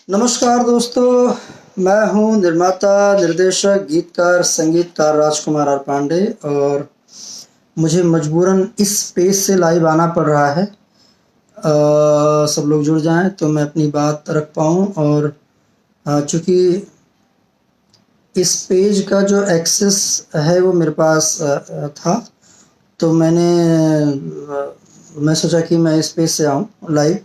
नमस्कार दोस्तों, मैं हूं निर्माता, निर्देशक, गीतकार, संगीतकार राजकुमार आर पांडे और मुझे मजबूरन इस पेज से लाइव आना पड़ रहा है। सब लोग जुड़ जाएं तो मैं अपनी बात रख पाऊँ और चूँकि इस पेज का जो एक्सेस है वो मेरे पास था, तो मैं सोचा कि मैं इस पेज से आऊँ लाइव।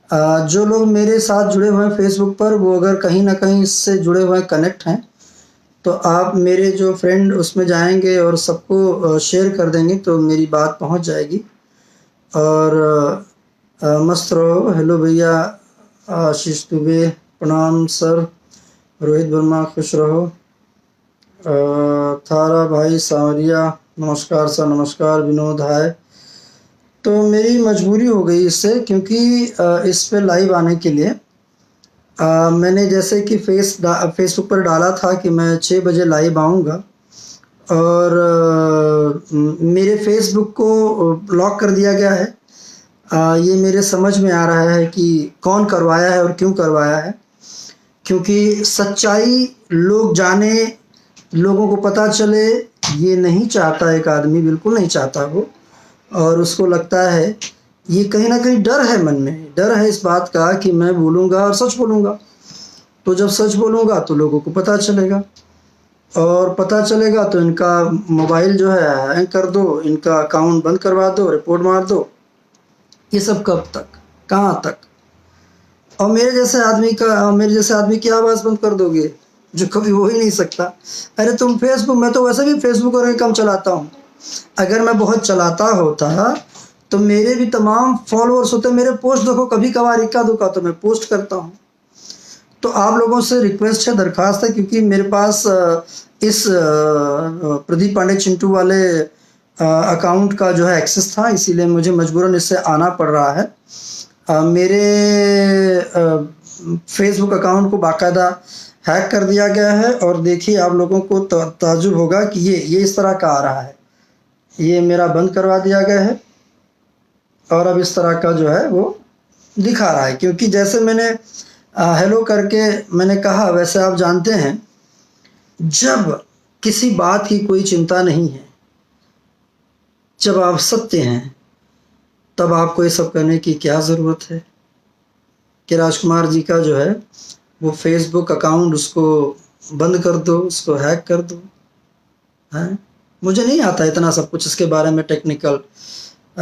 जो लोग मेरे साथ जुड़े हुए हैं फेसबुक पर, वो अगर कहीं ना कहीं इससे जुड़े हुए कनेक्ट हैं, तो आप मेरे जो फ्रेंड उसमें जाएंगे और सबको शेयर कर देंगे तो मेरी बात पहुंच जाएगी। और मस्त रहो। हेलो भैया, आशीष दुबे, प्रणाम सर। रोहित वर्मा, खुश रहो। थारा भाई सांवरिया, नमस्कार सर, नमस्कार। विनोद, हाय। तो मेरी मजबूरी हो गई इससे, क्योंकि इस पे लाइव आने के लिए मैंने जैसे कि फेसबुक पर डाला था कि मैं 6 बजे लाइव आऊँगा, और मेरे फेसबुक को ब्लॉक कर दिया गया है। ये मेरे समझ में आ रहा है कि कौन करवाया है और क्यों करवाया है, क्योंकि सच्चाई लोग जाने, लोगों को पता चले, ये नहीं चाहता एक आदमी, बिल्कुल नहीं चाहता वो। और उसको लगता है, ये कहीं ना कहीं डर है, मन में डर है इस बात का कि मैं बोलूँगा और सच बोलूँगा, तो जब सच बोलूँगा तो लोगों को पता चलेगा, और पता चलेगा तो इनका मोबाइल जो है हैक कर दो, इनका अकाउंट बंद करवा दो, रिपोर्ट मार दो। ये सब कब तक, कहाँ तक? और मेरे जैसे आदमी की आवाज़ बंद कर दोगे, जो कभी हो ही नहीं सकता। अरे तुम फेसबुक, मैं तो वैसे भी फेसबुक और कम चलाता हूँ। अगर मैं बहुत चलाता होता तो मेरे भी तमाम फॉलोअर्स होते। मेरे पोस्ट देखो, कभी कभार इक्का दुक्का तो मैं पोस्ट करता हूँ। तो आप लोगों से रिक्वेस्ट है, दरखास्त है, क्योंकि मेरे पास इस प्रदीप पांडे चिंटू वाले अकाउंट का जो है एक्सेस था, इसीलिए मुझे मजबूरन इससे आना पड़ रहा है। मेरे फेसबुक अकाउंट को बाकायदा हैक कर दिया गया है, और देखिए आप लोगों को ताज्जुब होगा कि ये इस तरह का आ रहा है। ये मेरा बंद करवा दिया गया है, और अब इस तरह का जो है वो दिखा रहा है, क्योंकि जैसे मैंने हेलो करके मैंने कहा, वैसे आप जानते हैं, जब किसी बात की कोई चिंता नहीं है, जब आप सत्य हैं, तब आपको ये सब करने की क्या ज़रूरत है कि राजकुमार जी का जो है वो फेसबुक अकाउंट, उसको बंद कर दो, उसको हैक कर दो। हैं, मुझे नहीं आता इतना सब कुछ इसके बारे में टेक्निकल।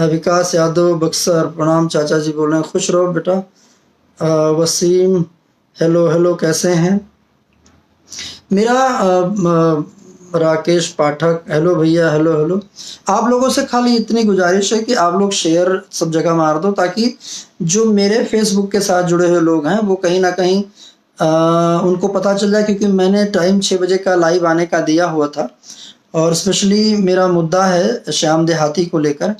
विकास यादव बक्सर, प्रणाम चाचा जी बोल रहे हैं, खुश रहो बेटा। वसीम, हेलो हेलो, कैसे हैं? मेरा राकेश पाठक, हेलो भैया, हेलो हेलो। आप लोगों से खाली इतनी गुजारिश है कि आप लोग शेयर सब जगह मार दो, ताकि जो मेरे फेसबुक के साथ जुड़े हुए लोग हैं वो कहीं ना कहीं उनको पता चल जाए, क्योंकि मैंने टाइम 6 बजे का लाइव आने का दिया हुआ था, और स्पेशली मेरा मुद्दा है श्याम देहाती को लेकर।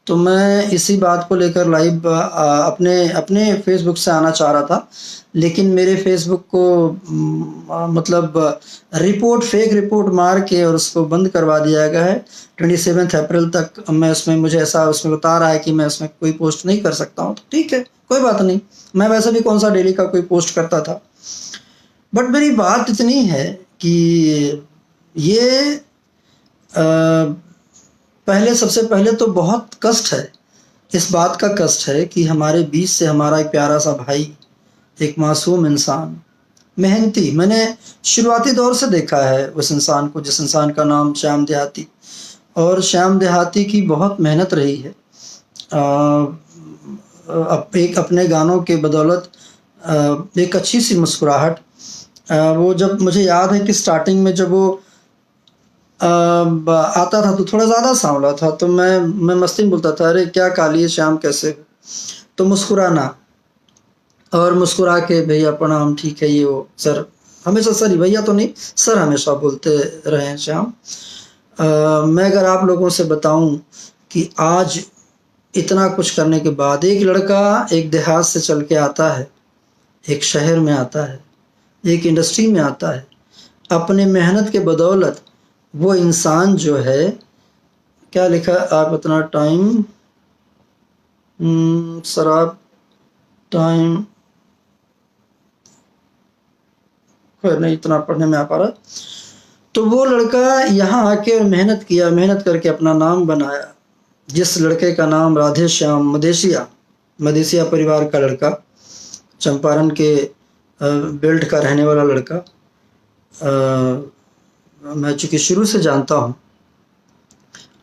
तो मैं इसी बात को लेकर लाइव अपने अपने फेसबुक से आना चाह रहा था, लेकिन मेरे फेसबुक को मतलब फेक रिपोर्ट मार के और उसको बंद करवा दिया गया है। 27 अप्रैल तक मैं उसमें, मुझे ऐसा उसमें बता रहा है कि मैं उसमें कोई पोस्ट नहीं कर सकता हूँ। तो ठीक है, कोई बात नहीं, मैं वैसे भी कौन सा डेली का कोई पोस्ट करता था। बट मेरी बात इतनी है कि ये सबसे पहले तो बहुत कष्ट है, इस बात का कष्ट है कि हमारे बीच से हमारा एक प्यारा सा भाई, एक मासूम इंसान, मेहनती, मैंने शुरुआती दौर से देखा है उस इंसान को, जिस इंसान का नाम श्याम देहाती, और श्याम देहाती की बहुत मेहनत रही है। एक अपने गानों के बदौलत एक अच्छी सी मुस्कुराहट, वो जब मुझे याद है कि स्टार्टिंग में जब वो आता था तो थोड़ा ज़्यादा सांवला था, तो मैं मस्ती में बोलता था, अरे क्या काली श्याम, कैसे हो? तो मुस्कुराना, और मुस्कुरा के भैया प्रणाम, ठीक है, ये वो सर, हमेशा सर ही, भैया तो नहीं, सर हमेशा बोलते रहे हैं श्याम। मैं अगर आप लोगों से बताऊं कि आज इतना कुछ करने के बाद एक लड़का एक देहात से चल के आता है, एक शहर में आता है, एक इंडस्ट्री में आता है, अपने मेहनत के बदौलत वो इंसान जो है, क्या लिखा आप इतना टाइम, सर आप टाइम खैर नहीं इतना पढ़ने में आ पा रहा। तो वो लड़का यहाँ आके मेहनत किया, मेहनत करके अपना नाम बनाया। जिस लड़के का नाम राधे श्याम मदेशिया परिवार का लड़का, चंपारण के बेल्ट का रहने वाला लड़का, मैं चूँकि शुरू से जानता हूँ,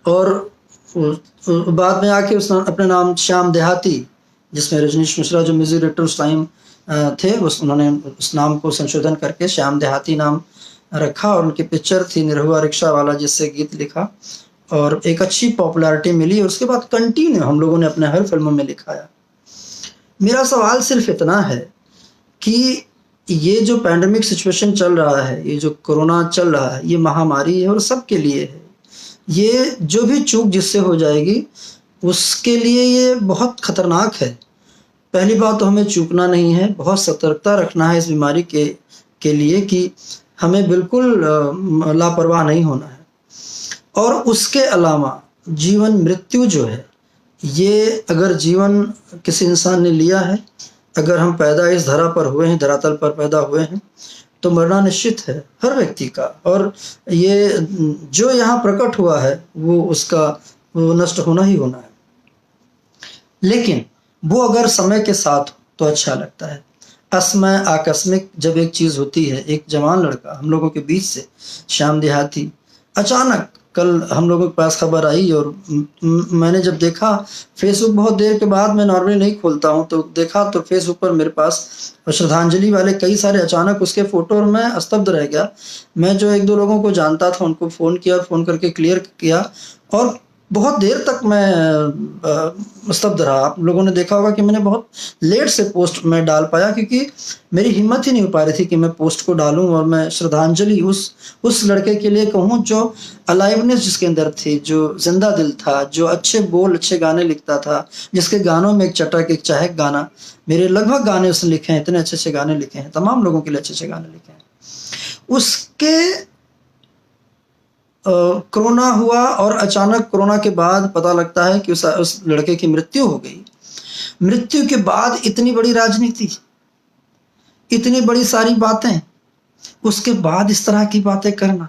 और बाद में आके उसने अपने नाम श्याम देहाती, जिसमें रजनीश मिश्रा जो म्यूजिक डायरेक्टर उस टाइम थे, उन्होंने उस नाम को संशोधन करके श्याम देहाती नाम रखा। और उनकी पिक्चर थी निरहुआ रिक्शा वाला, जिससे गीत लिखा और एक अच्छी पॉपुलैरिटी मिली। और उसके बाद कंटिन्यू हम लोगों ने अपने हर फिल्मों में लिखाया। मेरा सवाल सिर्फ इतना है कि ये जो पैंडेमिक सिचुएशन चल रहा है, ये जो कोरोना चल रहा है, ये महामारी है और सबके लिए है। ये जो भी चूक जिससे हो जाएगी उसके लिए ये बहुत खतरनाक है। पहली बात तो हमें चूकना नहीं है, बहुत सतर्कता रखना है इस बीमारी के लिए कि हमें बिल्कुल लापरवाह नहीं होना है। और उसके अलावा जीवन मृत्यु जो है, ये अगर जीवन किसी इंसान ने लिया है, अगर हम पैदा इस धरा पर हुए हैं, धरातल पर पैदा हुए हैं, तो मरना निश्चित है हर व्यक्ति का। और ये जो यहाँ प्रकट हुआ है वो नष्ट होना ही होना है। लेकिन वो अगर समय के साथ तो अच्छा लगता है। असमय आकस्मिक जब एक चीज़ होती है, एक जवान लड़का हम लोगों के बीच से, श्याम देहाती, अचानक कल हम लोगों के पास खबर आई और मैंने जब देखा फेसबुक, बहुत देर के बाद, मैं नॉर्मली नहीं खोलता हूँ, तो देखा तो फेसबुक पर मेरे पास श्रद्धांजलि वाले कई सारे अचानक उसके फ़ोटो, और मैं स्तब्ध रह गया। मैं जो एक दो लोगों को जानता था उनको फ़ोन किया, फ़ोन करके क्लियर किया, और बहुत देर तक मैं स्तब्ध रहा। आप लोगों ने देखा होगा कि मैंने बहुत लेट से पोस्ट में डाल पाया, क्योंकि मेरी हिम्मत ही नहीं हो पा रही थी कि मैं पोस्ट को डालूं और मैं श्रद्धांजलि उस लड़के के लिए कहूं जो अलाइवनेस जिसके अंदर थी, जो जिंदा दिल था, जो अच्छे बोल, अच्छे गाने लिखता था, जिसके गानों में एक चटक, एक चहक गाना, मेरे लगभग गाने उसने लिखे हैं, इतने अच्छे अच्छे गाने लिखे हैं, तमाम लोगों के लिए अच्छे अच्छे गाने लिखे हैं। उसके कोरोना हुआ और अचानक कोरोना के बाद पता लगता है कि उस लड़के की मृत्यु हो गई। मृत्यु के बाद इतनी बड़ी राजनीति, इतनी बड़ी सारी बातें, उसके बाद इस तरह की बातें करना,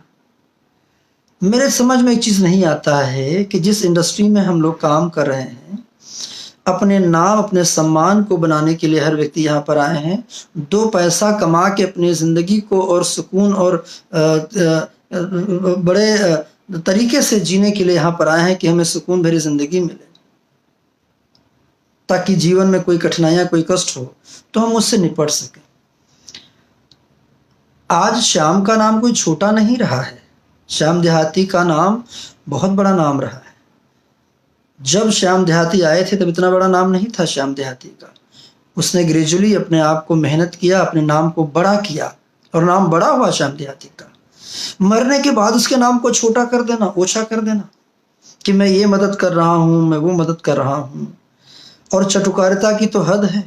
मेरे समझ में एक चीज़ नहीं आता है कि जिस इंडस्ट्री में हम लोग काम कर रहे हैं, अपने नाम, अपने सम्मान को बनाने के लिए हर व्यक्ति यहाँ पर आए हैं, 2 पैसा कमा के अपनी ज़िंदगी को और सुकून और बड़े तरीके से जीने के लिए यहाँ पर आए हैं कि हमें सुकून भरी ज़िंदगी मिले, ताकि जीवन में कोई कठिनाइयाँ, कोई कष्ट हो तो हम उससे निपट सकें। आज श्याम का नाम कोई छोटा नहीं रहा है, श्याम देहाती का नाम बहुत बड़ा नाम रहा है। जब श्याम देहाती आए थे तब इतना बड़ा नाम नहीं था श्याम देहाती का। उसने ग्रेजुअली अपने आप को मेहनत किया, अपने नाम को बड़ा किया और नाम बड़ा हुआ श्याम देहाती का। मरने के बाद उसके नाम को छोटा कर देना, ओछा कर देना कि मैं ये मदद कर रहा हूँ, मैं वो मदद कर रहा हूँ। और चटुकारिता की तो हद है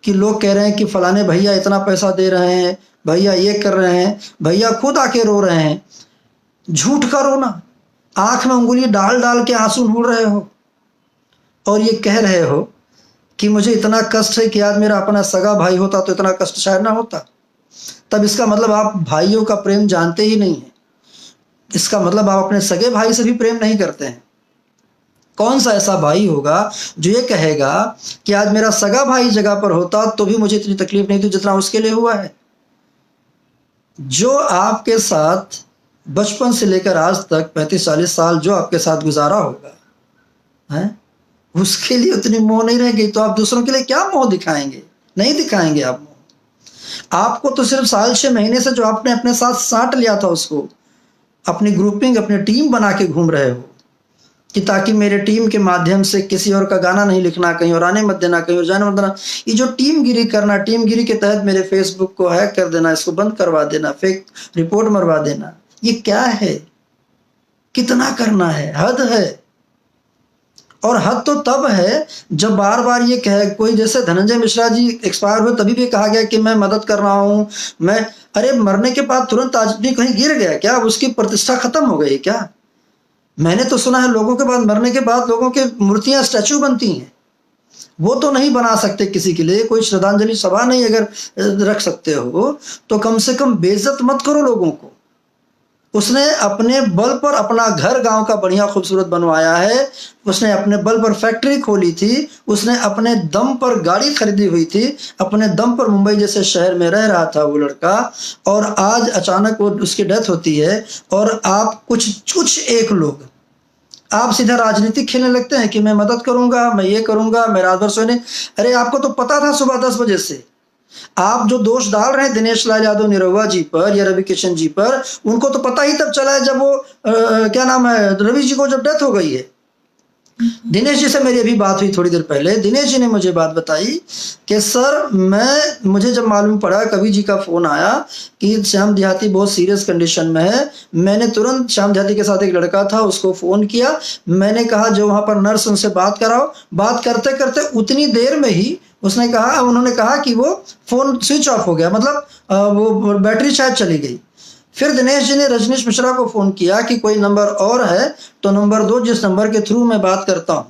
कि लोग कह रहे हैं कि फलाने भैया इतना पैसा दे रहे हैं, भैया ये कर रहे हैं, भैया खुद आके रो रहे हैं। झूठ का रोना, आंख में उंगली डाल डाल के आंसू ढूंढ रहे हो और ये कह रहे हो कि मुझे इतना कष्ट है कि आज मेरा अपना सगा भाई होता तो इतना कष्ट शायद ना होता। तब इसका मतलब आप भाइयों का प्रेम जानते ही नहीं हैं। इसका मतलब आप अपने सगे भाई से भी प्रेम नहीं करते हैं। कौन सा ऐसा भाई होगा जो ये कहेगा कि आज मेरा सगा भाई जगह पर होता तो भी मुझे इतनी तकलीफ नहीं थी जितना उसके लिए हुआ है। जो आपके साथ बचपन से लेकर आज तक 35-40 साल जो आपके साथ गुजारा होगा, हैं, उसके लिए उतनी मोह नहीं रह गई, तो आप दूसरों के लिए क्या मोह दिखाएंगे? नहीं दिखाएंगे आप मोह। आपको तो सिर्फ साल 6 महीने से जो आपने अपने साथ साट लिया था, उसको अपनी ग्रुपिंग, अपनी टीम बना के घूम रहे हो कि ताकि मेरे टीम के माध्यम से किसी और का गाना नहीं लिखना, कहीं और आने मत देना, कहीं और जाने मत देना। ये जो टीम गिरी करना, टीम गिरी के तहत मेरे फेसबुक को हैक कर देना, इसको बंद करवा देना, फेक रिपोर्ट मरवा देना, ये क्या है? कितना करना है? हद है। और हद तो तब है जब बार बार ये कहे कोई, जैसे धनंजय मिश्रा जी एक्सपायर हुए तभी भी कहा गया कि मैं मदद कर रहा हूँ, मैं, अरे मरने के बाद तुरंत आदमी कहीं गिर गया क्या? उसकी प्रतिष्ठा खत्म हो गई क्या? मैंने तो सुना है लोगों के बाद, मरने के बाद लोगों के मूर्तियां, स्टैचू बनती हैं। वो तो नहीं बना सकते किसी के लिए, कोई श्रद्धांजलि सभा नहीं अगर रख सकते हो तो कम से कम बेइज्जत मत करो लोगों को। उसने अपने बल पर अपना घर गांव का बढ़िया खूबसूरत बनवाया है, उसने अपने बल पर फैक्ट्री खोली थी, उसने अपने दम पर गाड़ी खरीदी हुई थी, अपने दम पर मुंबई जैसे शहर में रह रहा था वो लड़का, और आज अचानक वो उसकी डेथ होती है और आप कुछ एक लोग आप सीधा राजनीति खेलने लगते हैं कि मैं मदद करूंगा, मैं ये करूंगा, मैं रात भर सोने। अरे आपको तो पता था सुबह 10 बजे से। आप जो दोष डाल रहे हैं दिनेश लाल यादव निरहुआ जी पर या रवि किशन जी पर, उनको तो पता ही तब चला है जब वो क्या नाम है, रवि जी को जब डेथ हो गई है। दिनेश जी से मेरी अभी बात हुई थोड़ी देर पहले, दिनेश जी ने मुझे बात बताई कि सर मुझे जब मालूम पड़ा, कवि जी का फोन आया कि श्याम देहाती बहुत सीरियस कंडीशन में है, मैंने तुरंत श्याम देहाती के साथ एक लड़का था उसको फोन किया, मैंने कहा जो वहां पर नर्स उनसे बात कराओ। बात करते करते उतनी देर में ही उन्होंने कहा कि वो फोन स्विच ऑफ हो गया, मतलब वो बैटरी शायद चली गई। फिर दिनेश जी ने रजनीश मिश्रा को फोन किया कि कोई नंबर और है तो नंबर दो जिस नंबर के थ्रू मैं बात करता हूं,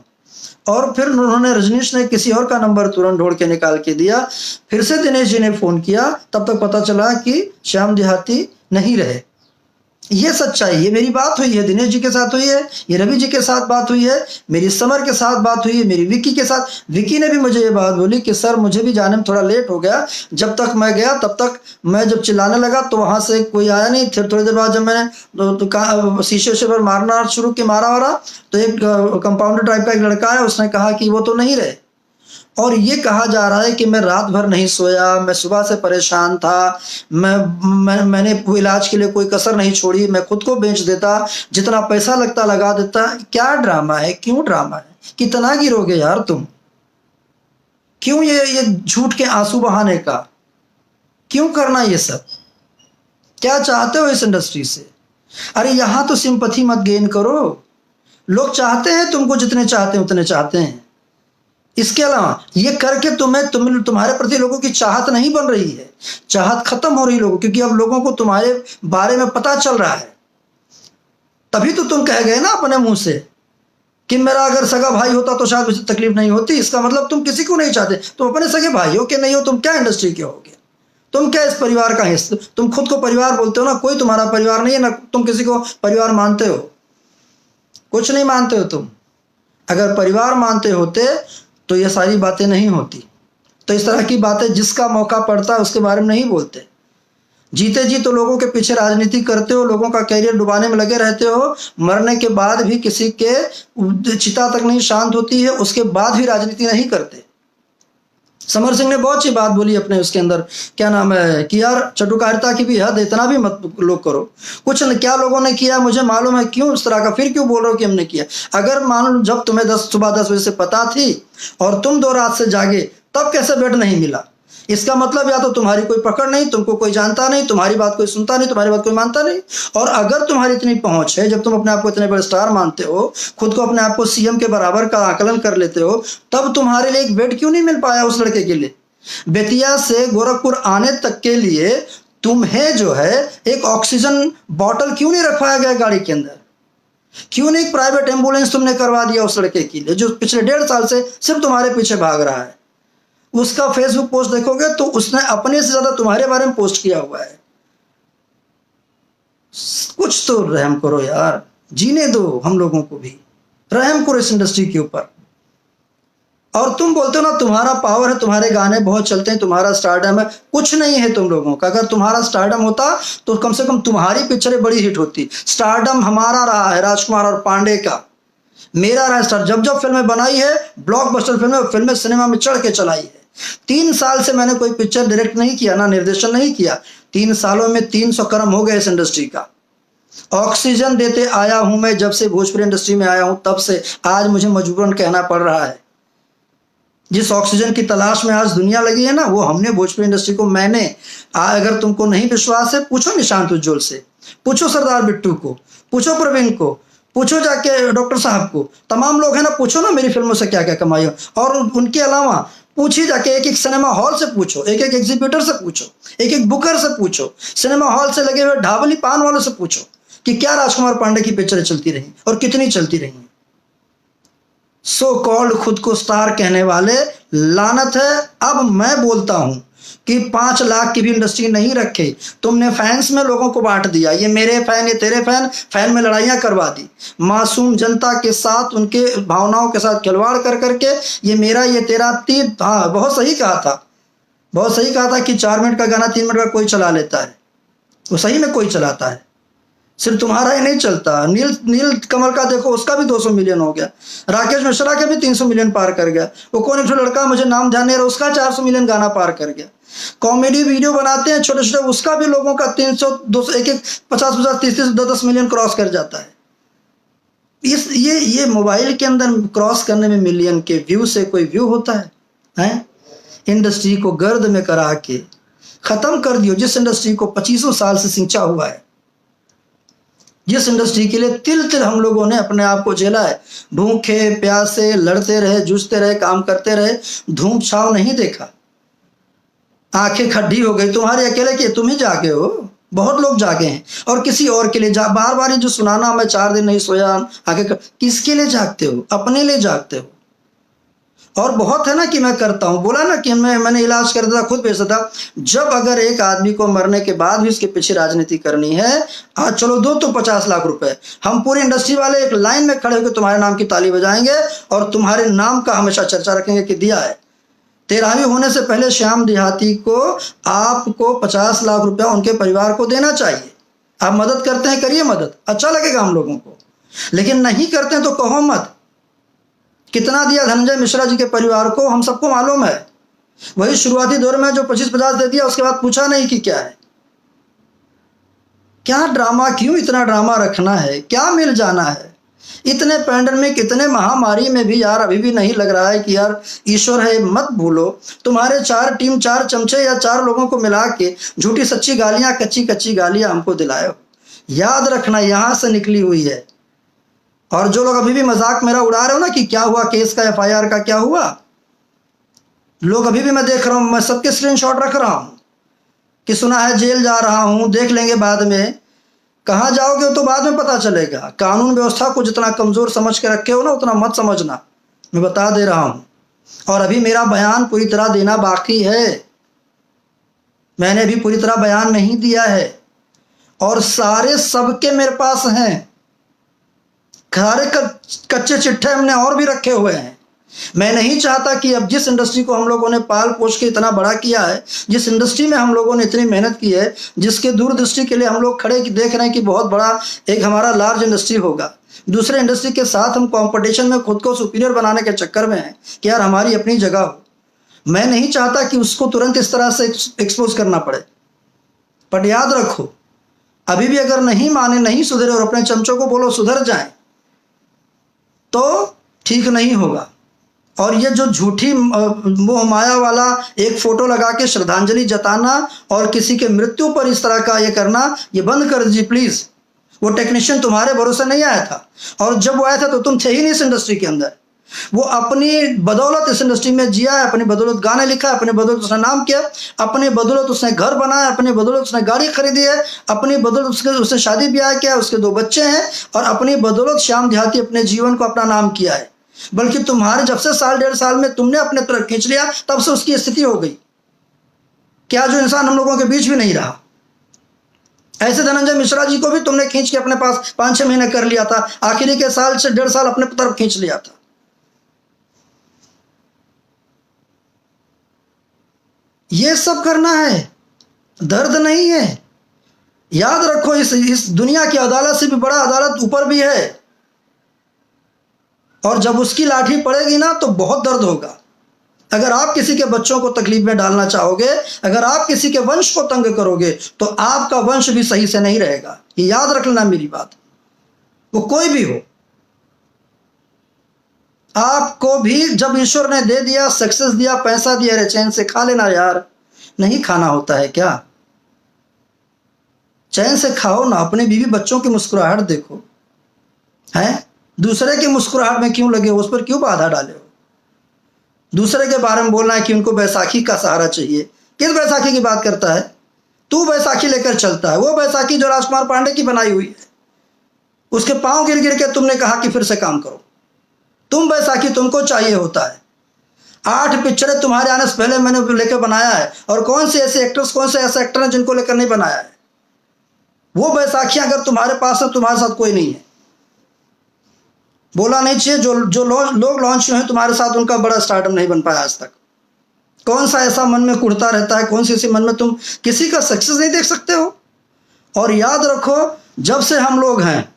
और फिर उन्होंने रजनीश ने किसी और का नंबर तुरंत ढूंढ के निकाल के दिया। फिर से दिनेश जी ने फोन किया, तब तक पता चला कि श्याम देहाती नहीं रहे। ये सच्चाई, ये मेरी बात हुई है, दिनेश जी के साथ हुई है, ये रवि जी के साथ बात हुई है, मेरी समर के साथ बात हुई है, मेरी विक्की के साथ। विक्की ने भी मुझे ये बात बोली कि सर मुझे भी जाने में थोड़ा लेट हो गया, जब तक मैं गया तब तक मैं जब चिल्लाने लगा तो वहां से कोई आया नहीं। फिर थोड़ी देर बाद जब मैंने शीशे से पर मारना शुरू किया, मारा वारा, तो एक कंपाउंडर टाइप का एक लड़का है, उसने कहा कि वो तो नहीं रहे। और ये कहा जा रहा है कि मैं रात भर नहीं सोया, मैं सुबह से परेशान था, मैंने इलाज के लिए कोई कसर नहीं छोड़ी, मैं खुद को बेच देता, जितना पैसा लगता लगा देता। क्या ड्रामा है, क्यों ड्रामा है, कितना गिरोगे यार तुम, क्यों ये झूठ के आंसू बहाने का, क्यों करना ये सब, क्या चाहते हो इस इंडस्ट्री से? अरे यहां तो सिंपैथी मत गेन करो, लोग चाहते हैं तुमको, जितने चाहते हैं उतने चाहते हैं। इसके अलावा ये करके तुम्हारे प्रति लोगों की चाहत नहीं बन रही है, चाहत खत्म हो रही लोगों, क्योंकि अब लोगों को तुम्हारे बारे में पता चल रहा है। तभी तो तुम कह गए ना अपने मुंह से कि मेरा अगर सगा भाई होता तो शायद मुझे तकलीफ नहीं होती। इसका मतलब तुम किसी को नहीं चाहते, तुम अपने सगे भाई हो कि नहीं हो, तुम क्या इंडस्ट्री के होगे, तुम क्या इस परिवार का हिस्सा? तुम खुद को परिवार बोलते हो ना, कोई तुम्हारा परिवार नहीं है ना, तुम किसी को परिवार मानते हो, कुछ नहीं मानते हो तुम। अगर परिवार मानते होते तो ये सारी बातें नहीं होती। तो इस तरह की बातें जिसका मौका पड़ता है उसके बारे में नहीं बोलते। जीते जी तो लोगों के पीछे राजनीति करते हो, लोगों का कैरियर डुबाने में लगे रहते हो, मरने के बाद भी किसी के चिता तक नहीं शांत होती है, उसके बाद भी राजनीति नहीं करते। समर सिंह ने बहुत अच्छी बात बोली अपने उसके अंदर, क्या नाम है, कि यार चटुकारिता की भी हद, इतना भी मत लोग करो। कुछ न, क्या लोगों ने किया मुझे मालूम है, क्यों इस तरह का, फिर क्यों बोल रहे हो कि हमने किया? अगर मान लो जब तुम्हें सुबह 10 बजे से पता थी और तुम 2 रात से जागे, तब कैसे बेड नहीं मिला? इसका मतलब या तो तुम्हारी कोई पकड़ नहीं, तुमको कोई जानता नहीं, तुम्हारी बात कोई सुनता नहीं, तुम्हारी बात कोई मानता नहीं। और अगर तुम्हारी इतनी पहुंच है, जब तुम अपने आप को इतने बड़े स्टार मानते हो, खुद को अपने आप को सीएम के बराबर का आकलन कर लेते हो, तब तुम्हारे लिए एक बेड क्यों नहीं मिल पाया उस लड़के के लिए? बेतिया से गोरखपुर आने तक के लिए तुम्हें जो है एक ऑक्सीजन बॉटल क्यों नहीं रखवाया गया गाड़ी के अंदर? क्यों नहीं एक प्राइवेट एम्बुलेंस तुमने करवा दिया उस लड़के के लिए, जो पिछले 1.5 साल से सिर्फ तुम्हारे पीछे भाग रहा है? उसका फेसबुक पोस्ट देखोगे तो उसने अपने से ज्यादा तुम्हारे बारे में पोस्ट किया हुआ है। कुछ तो रहम करो यार, जीने दो हम लोगों को भी, रहम करो इस इंडस्ट्री के ऊपर। और तुम बोलते हो ना तुम्हारा पावर है, तुम्हारे गाने बहुत चलते हैं, तुम्हारा स्टारडम है, कुछ नहीं है तुम लोगों का। अगर तुम्हारा स्टारडम होता तो कम से कम तुम्हारी पिक्चरें बड़ी हिट होती। स्टारडम हमारा रहा है, राजकुमार और पांडे का, मेरा रहा स्टार। जब जब फिल्में बनाई है, ब्लॉकबस्टर फिल्में सिनेमा में चढ़ के चलाई है। 3 साल से मैंने कोई पिक्चर डायरेक्ट नहीं किया, ना निर्देशन नहीं किया। 3 सालों में 300 कर्म हो गए इस इंडस्ट्री का। ऑक्सीजन देते आया हूं मैं, जब से भोजपुरी इंडस्ट्री में आया हूं तब से आज मुझे मजबूरन कहना पड़ रहा है। जिस ऑक्सीजन की तलाश में आज दुनिया लगी है ना, वो हमने भोजपुरी इंडस्ट्री को, मैंने। अगर तुमको नहीं विश्वास है, पूछो निशांत उज्ज्वल से, पूछो सरदार बिट्टू को, पूछो प्रवीण को, पूछो जाके डॉक्टर साहब को, तमाम लोग हैं ना, पूछो ना मेरी फिल्मों से क्या क्या कमाई हो। और उनके अलावा पूछिए जाके, एक एक सिनेमा हॉल से पूछो, एक एक एग्जीबिटर से पूछो, एक एक बुकर से पूछो, सिनेमा हॉल से लगे हुए ढाबली पान वालों से पूछो कि क्या राजकुमार पांडे की पिक्चरें चलती रही और कितनी चलती रही। सो कॉल्ड खुद को स्टार कहने वाले, लानत है। अब मैं बोलता हूं कि 5 लाख की भी इंडस्ट्री नहीं रखे, तुमने फैंस में लोगों को बांट दिया, ये मेरे फैन ये तेरे फैन, फैन में लड़ाइयां करवा दी, मासूम जनता के साथ उनके भावनाओं के साथ खिलवाड़ कर करके, ये मेरा ये तेरा। तीन, हाँ बहुत सही कहा था, बहुत सही कहा था कि 4 मिनट का गाना 3 मिनट का कोई चला लेता है, वो सही में कोई चलाता है, सिर्फ तुम्हारा ही नहीं चलता। नील नील कमल का देखो, उसका भी 200 मिलियन हो गया, राकेश मिश्रा के भी 300 मिलियन पार कर गया, वो कौन एक लड़का मुझे नाम ध्यान नहीं रहा, उसका 400 मिलियन गाना पार कर गया। कॉमेडी वीडियो बनाते हैं छोटे छोटे, उसका भी लोगों का 300 200 एक 50 30 10 मिलियन क्रॉस कर जाता है। इस ये मोबाइल के अंदर क्रॉस करने में मिलियन के व्यू से कोई व्यू होता है, हैं? इंडस्ट्री को गर्द में करा के खत्म कर दियो, जिस इंडस्ट्री को 25 साल से सिंचा हुआ है, जिस इंडस्ट्री के लिए तिल तिल हम लोगों ने अपने आप को झेला है, भूखे प्यासे लड़ते रहे, जूझते रहे, काम करते रहे, धूप छाव नहीं देखा, आंखें खड्डी हो गई। तुम्हारे अकेले के तुम ही जागे हो, बहुत लोग जागे हैं, और किसी और के लिए बार बार ये जो सुनाना, मैं 4 दिन नहीं सोया, आंखें किसके लिए जागते हो? अपने लिए जागते हो। और बहुत है ना कि मैं करता हूं, बोला ना कि मैंने इलाज कर दिया, खुद बेचता था। जब अगर एक आदमी को मरने के बाद भी उसके पीछे राजनीति करनी है, आज चलो दो तो 50 लाख रुपए, हम पूरी इंडस्ट्री वाले एक लाइन में खड़े होकर तुम्हारे नाम की ताली बजाएंगे और तुम्हारे नाम का हमेशा चर्चा रखेंगे कि दिया है। 13वीं होने से पहले श्याम देहाती को आपको 50 लाख रुपया उनके परिवार को देना चाहिए। आप मदद करते हैं, करिए मदद, अच्छा लगेगा हम लोगों को, लेकिन नहीं करते हैं तो कहो मत। कितना दिया धनंजय मिश्रा जी के परिवार को, हम सबको मालूम है। वही शुरुआती दौर में जो 25-50 दे दिया, उसके बाद पूछा नहीं कि क्या है, क्या ड्रामा, क्यों इतना ड्रामा रखना है, क्या मिल जाना है? इतने पैंडेमिक, इतने महामारी में भी यार अभी भी नहीं लग रहा है कि यार ईश्वर है। मत भूलो, तुम्हारे 4 टीम 4 चमचे या 4 लोगों को मिला के झूठी सच्ची गालियां, कच्ची कच्ची गालियां हमको दिलाए हो। याद रखना, यहां से निकली हुई है। और जो लोग अभी भी मजाक मेरा उड़ा रहे हो ना कि क्या हुआ केस का, FIR का क्या हुआ, लोग अभी भी मैं देख रहा हूं, मैं सबके स्क्रीनशॉट रख रहा हूं कि सुना है जेल जा रहा हूं, देख लेंगे बाद में। कहां जाओगे तो बाद में पता चलेगा। कानून व्यवस्था को जितना कमजोर समझ के रखे हो ना, उतना मत समझना, मैं बता दे रहा हूं। और अभी मेरा बयान पूरी तरह देना बाकी है, मैंने अभी पूरी तरह बयान नहीं दिया है, और सारे सबके मेरे पास हैं, सारे कच्चे चिट्ठे हमने और भी रखे हुए हैं। मैं नहीं चाहता कि अब जिस इंडस्ट्री को हम लोगों ने पाल पोष के इतना बड़ा किया है, जिस इंडस्ट्री में हम लोगों ने इतनी मेहनत की है, जिसके दूरदृष्टि के लिए हम लोग खड़े देख रहे हैं कि बहुत बड़ा एक हमारा लार्ज इंडस्ट्री होगा, दूसरे इंडस्ट्री के साथ हम कंपटीशन में खुद को सुपीरियर बनाने के चक्कर में हैं कि यार हमारी अपनी जगह हो। मैं नहीं चाहता कि उसको तुरंत इस तरह से एक्सपोज करना पड़े। पर याद रखो, अभी भी अगर नहीं माने, नहीं सुधरे और अपने चमचों को बोलो सुधर जाए, तो ठीक नहीं होगा। और ये जो झूठी मोह माया वाला एक फोटो लगा के श्रद्धांजलि जताना और किसी के मृत्यु पर इस तरह का ये करना, ये बंद कर दीजिए प्लीज। वो टेक्नीशियन तुम्हारे भरोसे नहीं आया था, और जब वो आया था तो तुम थे ही नहीं इस इंडस्ट्री के अंदर। वो अपनी बदौलत इस इंडस्ट्री में जिया है, अपनी बदौलत गाने लिखा है, अपनी बदौलत उसने नाम किया, अपनी बदौलत उसने घर बनाया, अपनी बदौलत उसने गाड़ी खरीदी है, अपनी बदौलत उसने शादी ब्याह किया, उसके 2 बच्चे हैं, और अपनी बदौलत श्याम देहाती अपने जीवन को अपना नाम किया है। बल्कि तुम्हारे जब से साल 1.5 साल में तुमने अपने तरफ खींच लिया, तब से उसकी स्थिति हो गई क्या जो इंसान हम लोगों के बीच भी नहीं रहा। ऐसे धनंजय मिश्रा जी को भी तुमने खींच के अपने पास 5-6 महीने कर लिया था, आखिरी के साल से 1.5 साल अपने तरफ खींच लिया था। ये सब करना है, दर्द नहीं है। याद रखो, इस दुनिया की अदालत से भी बड़ा अदालत ऊपर भी है, और जब उसकी लाठी पड़ेगी ना तो बहुत दर्द होगा। अगर आप किसी के बच्चों को तकलीफ में डालना चाहोगे, अगर आप किसी के वंश को तंग करोगे, तो आपका वंश भी सही से नहीं रहेगा। ये याद रख लेना मेरी बात, वो कोई भी हो। आपको भी जब ईश्वर ने दे दिया, सक्सेस दिया, पैसा दिया, रे चैन से खा लेना यार। नहीं खाना होता है क्या? चैन से खाओ ना, अपने बीवी बच्चों की मुस्कुराहट देखो, हैं? दूसरे की मुस्कुराहट में क्यों लगे हो, उस पर क्यों बाधा डाले हो? दूसरे के बारे में बोलना है कि उनको बैसाखी का सहारा चाहिए। किस बैसाखी की बात करता है तू? बैसाखी लेकर चलता है, वो बैसाखी जो राजकुमार पांडे की बनाई हुई है। उसके पांव गिर गिर के तुमने कहा कि फिर से काम करो, तुम बैसाखी तुमको चाहिए होता है। 8 पिक्चरें तुम्हारे आने से पहले मैंने लेकर बनाया है, और कौन से ऐसे एक्टर्स, कौन से ऐसे एक्टर हैं जिनको लेकर नहीं बनाया है। वो बैसाखियां अगर तुम्हारे पास है, तुम्हारे साथ कोई नहीं है। बोला नहीं चाहिए, जो लोग लॉन्च हुए हैं तुम्हारे साथ, उनका बड़ा स्टार्टअप नहीं बन पाया आज तक। कौन सा ऐसा मन में कुड़ता रहता है, कौन सी ऐसी मन में तुम किसी का सक्सेस नहीं देख सकते हो। और याद रखो, जब से हम लोग हैं,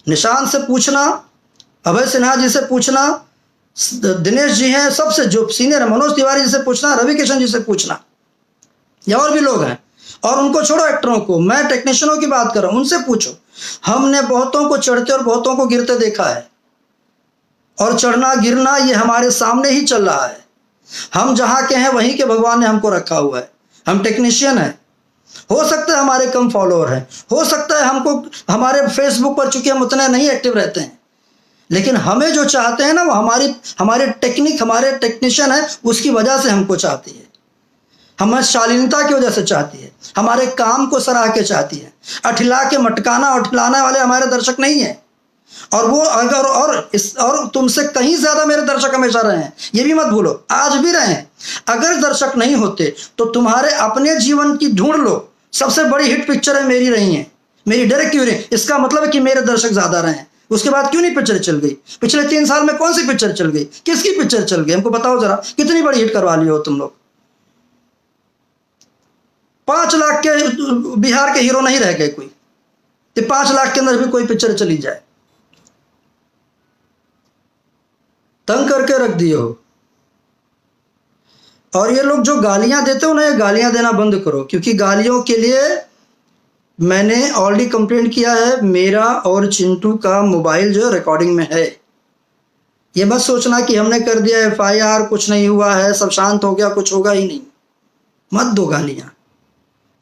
निशांत से पूछना, अभय सिन्हा जी से पूछना, दिनेश जी हैं, सबसे जो सीनियर है, मनोज तिवारी जी से पूछना, रवि किशन जी से पूछना, या और भी लोग हैं, और उनको छोड़ो एक्टरों को, मैं टेक्नीशियनों की बात कर रहा हूं, उनसे पूछो। हमने बहुतों को चढ़ते और बहुतों को गिरते देखा है, और चढ़ना गिरना ये हमारे सामने ही चल रहा है। हम जहां के हैं वहीं के भगवान ने हमको रखा हुआ है। हम टेक्नीशियन हैं, हो सकता है हमारे कम फॉलोअर हैं, हो सकता है हमको हमारे फेसबुक पर चूंकि हम उतने नहीं एक्टिव रहते हैं, लेकिन हमें जो चाहते हैं ना, वो हमारे टेक्निक, हमारे टेक्नीशियन है, उसकी वजह से हमको चाहती है, हमें शालीनता की वजह से चाहती है, हमारे काम को सराह के चाहती है। अठिला के मटकाना और ठिलाने वाले हमारे दर्शक नहीं है। और वो अगर और तुमसे कहीं ज्यादा मेरे दर्शक हमेशा रहे हैं, ये भी मत भूलो, आज भी रहे हैं। अगर दर्शक नहीं होते तो तुम्हारे अपने जीवन की ढूंढ लो, सबसे बड़ी हिट पिक्चर है मेरी रही है, मेरी डायरेक्ट क्यों रही। इसका मतलब है कि मेरे दर्शक ज्यादा रहे हैं। उसके बाद क्यों नहीं पिक्चर चल गई? पिछले 3 साल में कौन सी पिक्चर चल गई, किसकी पिक्चर चल गई, हमको बताओ जरा। कितनी बड़ी हिट करवा ली हो तुम लोग। 5 लाख के बिहार के हीरो नहीं रह गए कोई, तो 5 लाख के अंदर भी कोई पिक्चर चली जाए। तंग करके रख दिए हो। और ये लोग जो गालियां देते हो ना, ये गालियां देना बंद करो, क्योंकि गालियों के लिए मैंने ऑलरेडी कंप्लेंट किया है। मेरा और चिंटू का मोबाइल जो रिकॉर्डिंग में है। ये मत सोचना कि हमने कर दिया FIR, कुछ नहीं हुआ है, सब शांत हो गया, कुछ होगा ही नहीं। मत दो गालियां।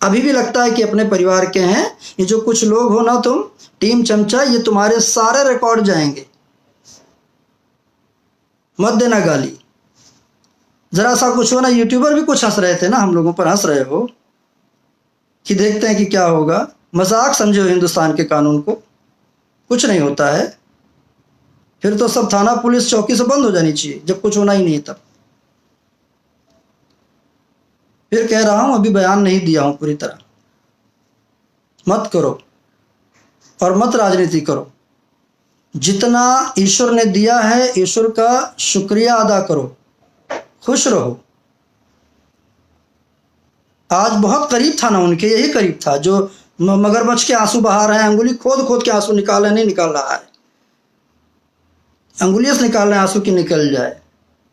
अभी भी लगता है कि अपने परिवार के हैं। ये जो कुछ लोग हो ना, तुम टीम चमचा, ये तुम्हारे सारे रिकॉर्ड जाएंगे। मत देना गाली। जरा सा कुछ हो ना, यूट्यूबर भी कुछ हंस रहे थे ना, हम लोगों पर हंस रहे हो कि देखते हैं कि क्या होगा। मजाक समझे हो हिंदुस्तान के कानून को, कुछ नहीं होता है। फिर तो सब थाना पुलिस चौकी से बंद हो जानी चाहिए, जब कुछ होना ही नहीं तब। फिर कह रहा हूं, अभी बयान नहीं दिया हूं पूरी तरह। मत करो और मत राजनीति करो। जितना ईश्वर ने दिया है, ईश्वर का शुक्रिया अदा करो, खुश रहो। आज बहुत करीब था ना उनके, यही करीब था जो मगरमच्छ के आंसू बहा रहे हैं, अंगुली खोद खोद के आंसू निकाल रहे, नहीं निकाल रहा है, अंगुलियों से निकाल रहे हैं आंसू की निकल जाए,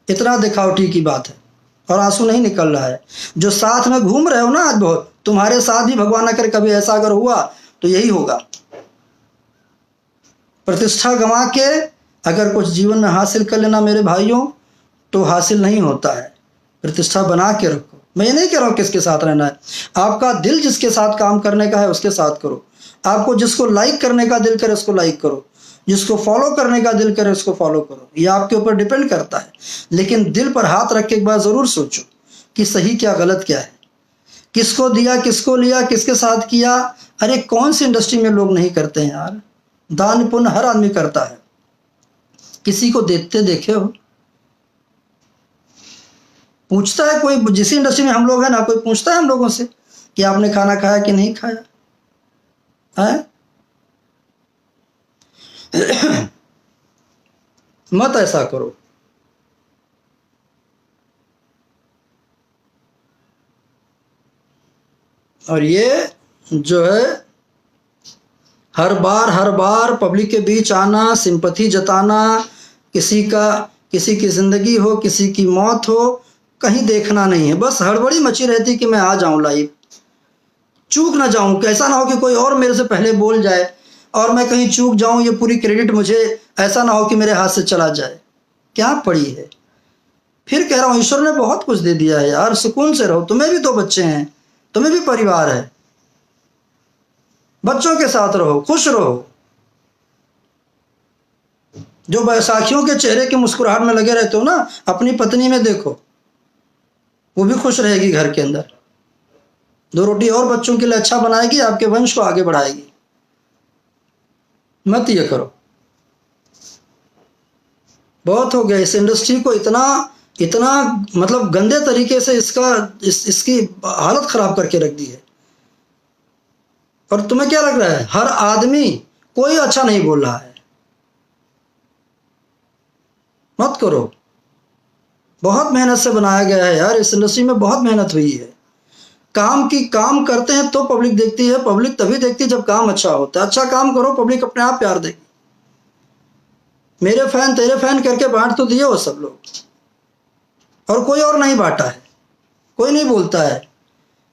इतना दिखावटी की बात है। और आंसू नहीं निकल रहा है। जो साथ में घूम रहे हो ना आज, बहुत तुम्हारे साथ भी भगवान ना करे कभी ऐसा अगर हुआ तो यही होगा। प्रतिष्ठा गंवा के अगर कुछ जीवन में हासिल कर लेना मेरे भाइयों, तो हासिल नहीं होता है। प्रतिष्ठा बना के रखो। मैं ये नहीं कह रहा हूँ किसके साथ रहना है, आपका दिल जिसके साथ काम करने का है उसके साथ करो। आपको जिसको लाइक करने का दिल करे उसको लाइक करो, जिसको फॉलो करने का दिल करे उसको फॉलो करो। ये आपके ऊपर डिपेंड करता है। लेकिन दिल पर हाथ रख के एक बार जरूर सोचो कि सही क्या गलत क्या है, किसको दिया, किसको लिया, किसके साथ किया। अरे कौन सी इंडस्ट्री में लोग नहीं करते हैं यार। दान पुण्य हर आदमी करता है, किसी को देते देखे हो? पूछता है कोई? जिस इंडस्ट्री में हम लोग हैं ना, कोई पूछता है हम लोगों से कि आपने खाना खाया कि नहीं खाया है? मत ऐसा करो। और ये जो है हर बार पब्लिक के बीच आना, सिंपैथी जताना, किसी की जिंदगी हो, किसी की मौत हो, कहीं देखना नहीं है। बस हड़बड़ी मची रहती कि मैं आ जाऊं लाइव, चूक ना जाऊं, कैसा ना हो कि कोई और मेरे से पहले बोल जाए और मैं कहीं चूक जाऊं, ये पूरी क्रेडिट मुझे, ऐसा ना हो कि मेरे हाथ से चला जाए। क्या पड़ी है? फिर कह रहा हूं, ईश्वर ने बहुत कुछ दे दिया है यार, सुकून से रहो। तुम्हें भी 2 बच्चे हैं, तुम्हें भी परिवार है, बच्चों के साथ रहो, खुश रहो। जो बैसाखियों के चेहरे की मुस्कुराहट में लगे रहते हो ना, अपनी पत्नी में देखो, वो भी खुश रहेगी घर के अंदर, 2 रोटी और बच्चों के लिए अच्छा बनाएगी, आपके वंश को आगे बढ़ाएगी। मत ये करो। बहुत हो गया। इस इंडस्ट्री को इतना इतना मतलब गंदे तरीके से इसकी हालत खराब करके रख दी है। और तुम्हें क्या लग रहा है, हर आदमी कोई अच्छा नहीं बोल रहा है? मत करो। बहुत मेहनत से बनाया गया है यार, इस इंडस्ट्री में बहुत मेहनत हुई है। काम करते हैं तो पब्लिक देखती है। पब्लिक तभी देखती है जब काम अच्छा होता है। अच्छा काम करो, पब्लिक अपने आप प्यार देगी। मेरे फैन तेरे फैन करके बांट तो दिए वो सब लोग, और कोई और नहीं बांटा है। कोई नहीं बोलता है,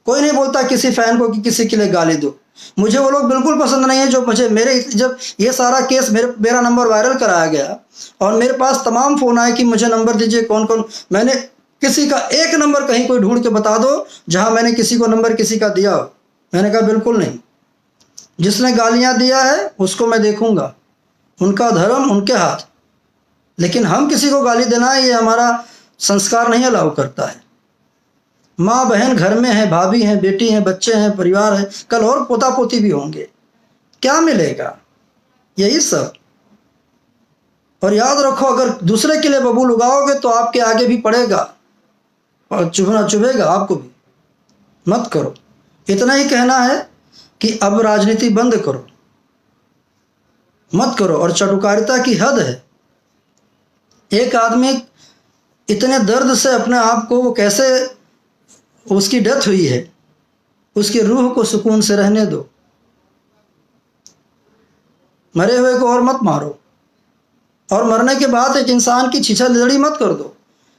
कोई नहीं बोलता किसी फैन को कि किसी के लिए गाली दो। मुझे वो लोग बिल्कुल पसंद नहीं है जो मुझे जब ये सारा केस मेरा नंबर वायरल कराया गया और मेरे पास तमाम फ़ोन आए कि मुझे नंबर दीजिए, कौन कौन, मैंने किसी का एक नंबर कहीं कोई ढूंढ के बता दो जहां मैंने किसी को नंबर किसी का दिया हो। मैंने कहा बिल्कुल नहीं। जिसने गालियां दिया है उसको मैं देखूंगा, उनका धर्म उनके हाथ, लेकिन हम किसी को गाली देना ये हमारा संस्कार नहीं अलाउ करता है। माँ बहन घर में है, भाभी हैं, बेटी हैं, बच्चे हैं, परिवार है, कल और पोता पोती भी होंगे। क्या मिलेगा? यही सब। और याद रखो, अगर दूसरे के लिए बबूल उगाओगे तो आपके आगे भी पड़ेगा और चुभेगा आपको भी। मत करो। इतना ही कहना है कि अब राजनीति बंद करो, मत करो। और चटुकारिता की हद है। एक आदमी इतने दर्द से अपने आप को, वो कैसे, उसकी डेथ हुई है, उसकी रूह को सुकून से रहने दो। मरे हुए को और मत मारो। और मरने के बाद एक इंसान की छीछा लिदड़ी मत कर दो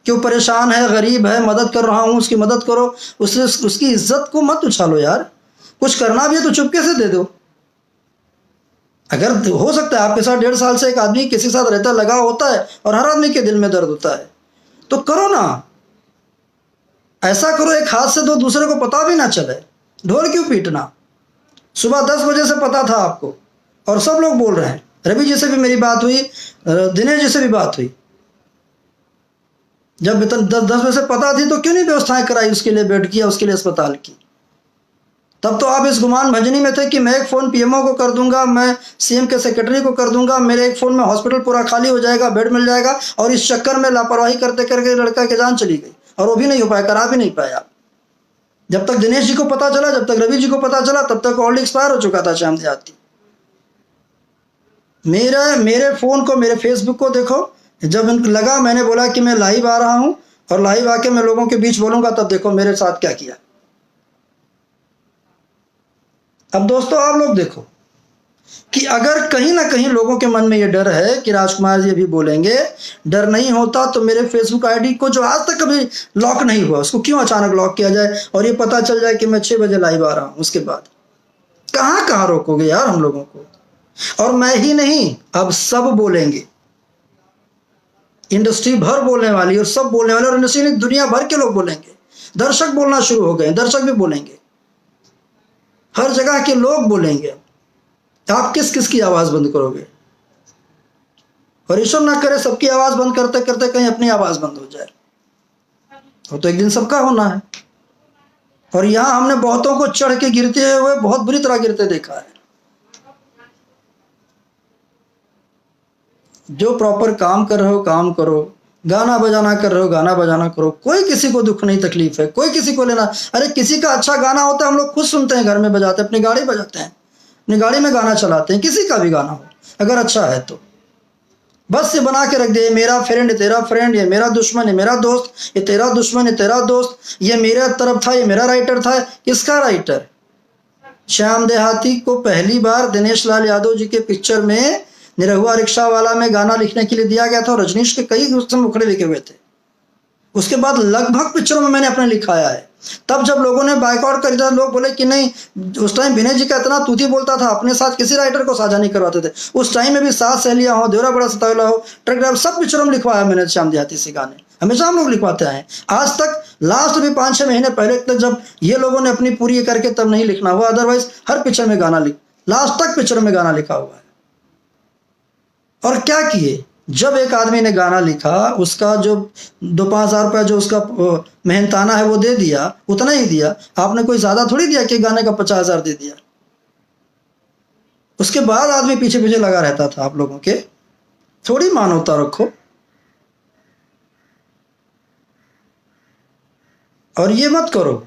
कि वो परेशान है, गरीब है, मदद कर रहा हूँ, उसकी मदद करो। उसकी इज्जत को मत उछालो यार। कुछ करना भी है तो चुपके से दे दो। अगर हो सकता है आपके साथ 1.5 साल से एक आदमी किसी के साथ रहता, लगा होता है, और हर आदमी के दिल में दर्द होता है, तो करो ना। ऐसा करो एक हाथ से दो, दूसरे को पता भी ना चले। ढोल क्यों पीटना? सुबह 10 बजे से पता था आपको और सब लोग बोल रहे हैं। रवि जी से भी मेरी बात हुई, दिनेश जी से भी बात हुई। जब 10 बजे से पता थी तो क्यों नहीं व्यवस्थाएं कराई उसके लिए, बेड की या उसके लिए अस्पताल की? तब तो आप इस गुमान भंजनी में थे कि मैं एक फ़ोन पीएमओ को कर दूंगा, मैं सीएम के सेक्रेटरी को कर दूंगा, मेरे एक फ़ोन में हॉस्पिटल पूरा खाली हो जाएगा, बेड मिल जाएगा। और इस चक्कर में लापरवाही करते करके लड़का की जान चली गई, और वो भी नहीं हो पाया, करा भी नहीं पाया। जब तक दिनेश जी को पता चला, जब तक रवि जी को पता चला, तब तक ऑलरेडी एक्सपायर हो चुका था श्याम देहाती। मेरे फ़ोन को, मेरे फेसबुक को देखो। जब लगा, मैंने बोला कि मैं लाइव आ रहा हूँ और लाइव आके मैं लोगों के बीच बोलूँगा, तब देखो मेरे साथ क्या किया। अब दोस्तों आप लोग देखो कि अगर कहीं ना कहीं लोगों के मन में ये डर है कि राजकुमार जी अभी बोलेंगे, डर नहीं होता तो मेरे फेसबुक आईडी को, जो आज तक कभी लॉक नहीं हुआ, उसको क्यों अचानक लॉक किया जाए और ये पता चल जाए कि मैं 6 बजे लाइव आ रहा हूँ? उसके बाद कहाँ कहाँ रोकोगे यार हम लोगों को? और मैं ही नहीं, अब सब बोलेंगे। इंडस्ट्री भर बोलने वाली, और सब बोलने वाले, और इंडस्ट्री नहीं, दुनिया भर के लोग बोलेंगे। दर्शक बोलना शुरू हो गए, दर्शक भी बोलेंगे, हर जगह के लोग बोलेंगे। आप किस किस की आवाज बंद करोगे? और ईश्वर ना करे सबकी आवाज बंद करते करते कहीं अपनी आवाज बंद हो जाए, और तो एक दिन सबका होना है। और यहां हमने बहुतों को चढ़ के गिरते हुए बहुत बुरी तरह गिरते देखा है। जो प्रॉपर काम कर रहे हो काम करो, गाना बजाना कर रहे हो गाना बजाना करो। कोई किसी को दुख नहीं, तकलीफ है, कोई किसी को लेना। अरे किसी का अच्छा गाना होता है, हम लोग खुद सुनते हैं, घर में बजाते हैं, अपनी गाड़ी बजाते हैं, अपनी गाड़ी में गाना चलाते हैं। किसी का भी गाना हो अगर अच्छा है तो बस ये बना के रख दे, मेरा फ्रेंड है तेरा फ्रेंड, ये मेरा दुश्मन है मेरा दोस्त, ये तेरा दुश्मन है तेरा दोस्त, ये मेरा तरफ था, ये मेरा राइटर था। किसका राइटर? श्याम देहाती को पहली बार दिनेश लाल यादव जी के पिक्चर में निरहुआ रिक्शा वाला में गाना लिखने के लिए दिया गया था, और रजनीश के कई उसमें मुखड़े लिखे हुए थे। उसके बाद लगभग पिक्चरों में मैंने अपने लिखाया है। तब जब लोगों ने बाइकआउट कर दिया, लोग बोले कि नहीं, उस टाइम विनय जी का इतना तूती बोलता था, अपने साथ किसी राइटर को साझा नहीं करवाते थे। उस टाइम में भी सात सहेलियां हो, देवरा बड़ा सतावला हो, ट्रक ड्राइवर, सब पिक्चरों में लिखवाया मैंने श्याम देहाती से गाने। हमेशा हम लोग लिखवाते आए आज तक। लास्ट भी 5-6 महीने पहले तक जब ये लोगों ने अपनी पूरी करके तब नहीं लिखना हुआ, अदरवाइज हर पिक्चर में गाना लास्ट तक पिक्चर में गाना लिखा हुआ है। और क्या किए? जब एक आदमी ने गाना लिखा, उसका जो 2-5 हज़ार रुपया जो उसका मेहनताना है वो दे दिया, उतना ही दिया। आपने कोई ज्यादा थोड़ी दिया कि गाने का 50,000 दे दिया। उसके बाद आदमी पीछे पीछे लगा रहता था। आप लोगों के थोड़ी मानवता रखो। और ये मत करो।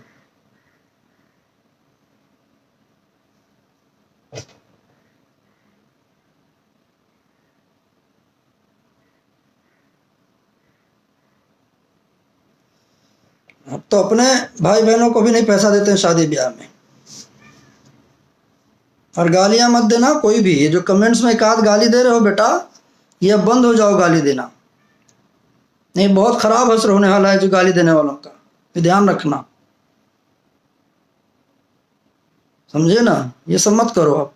अब तो अपने भाई बहनों को भी नहीं पैसा देते हैं शादी ब्याह में। और गालियां मत देना कोई भी, ये जो कमेंट्स में एक आध गाली दे रहे हो बेटा, ये अब बंद हो जाओ गाली देना, नहीं बहुत खराब असर होने वाला है जो गाली देने वालों का, ये ध्यान रखना, समझे ना, ये सब मत करो आप।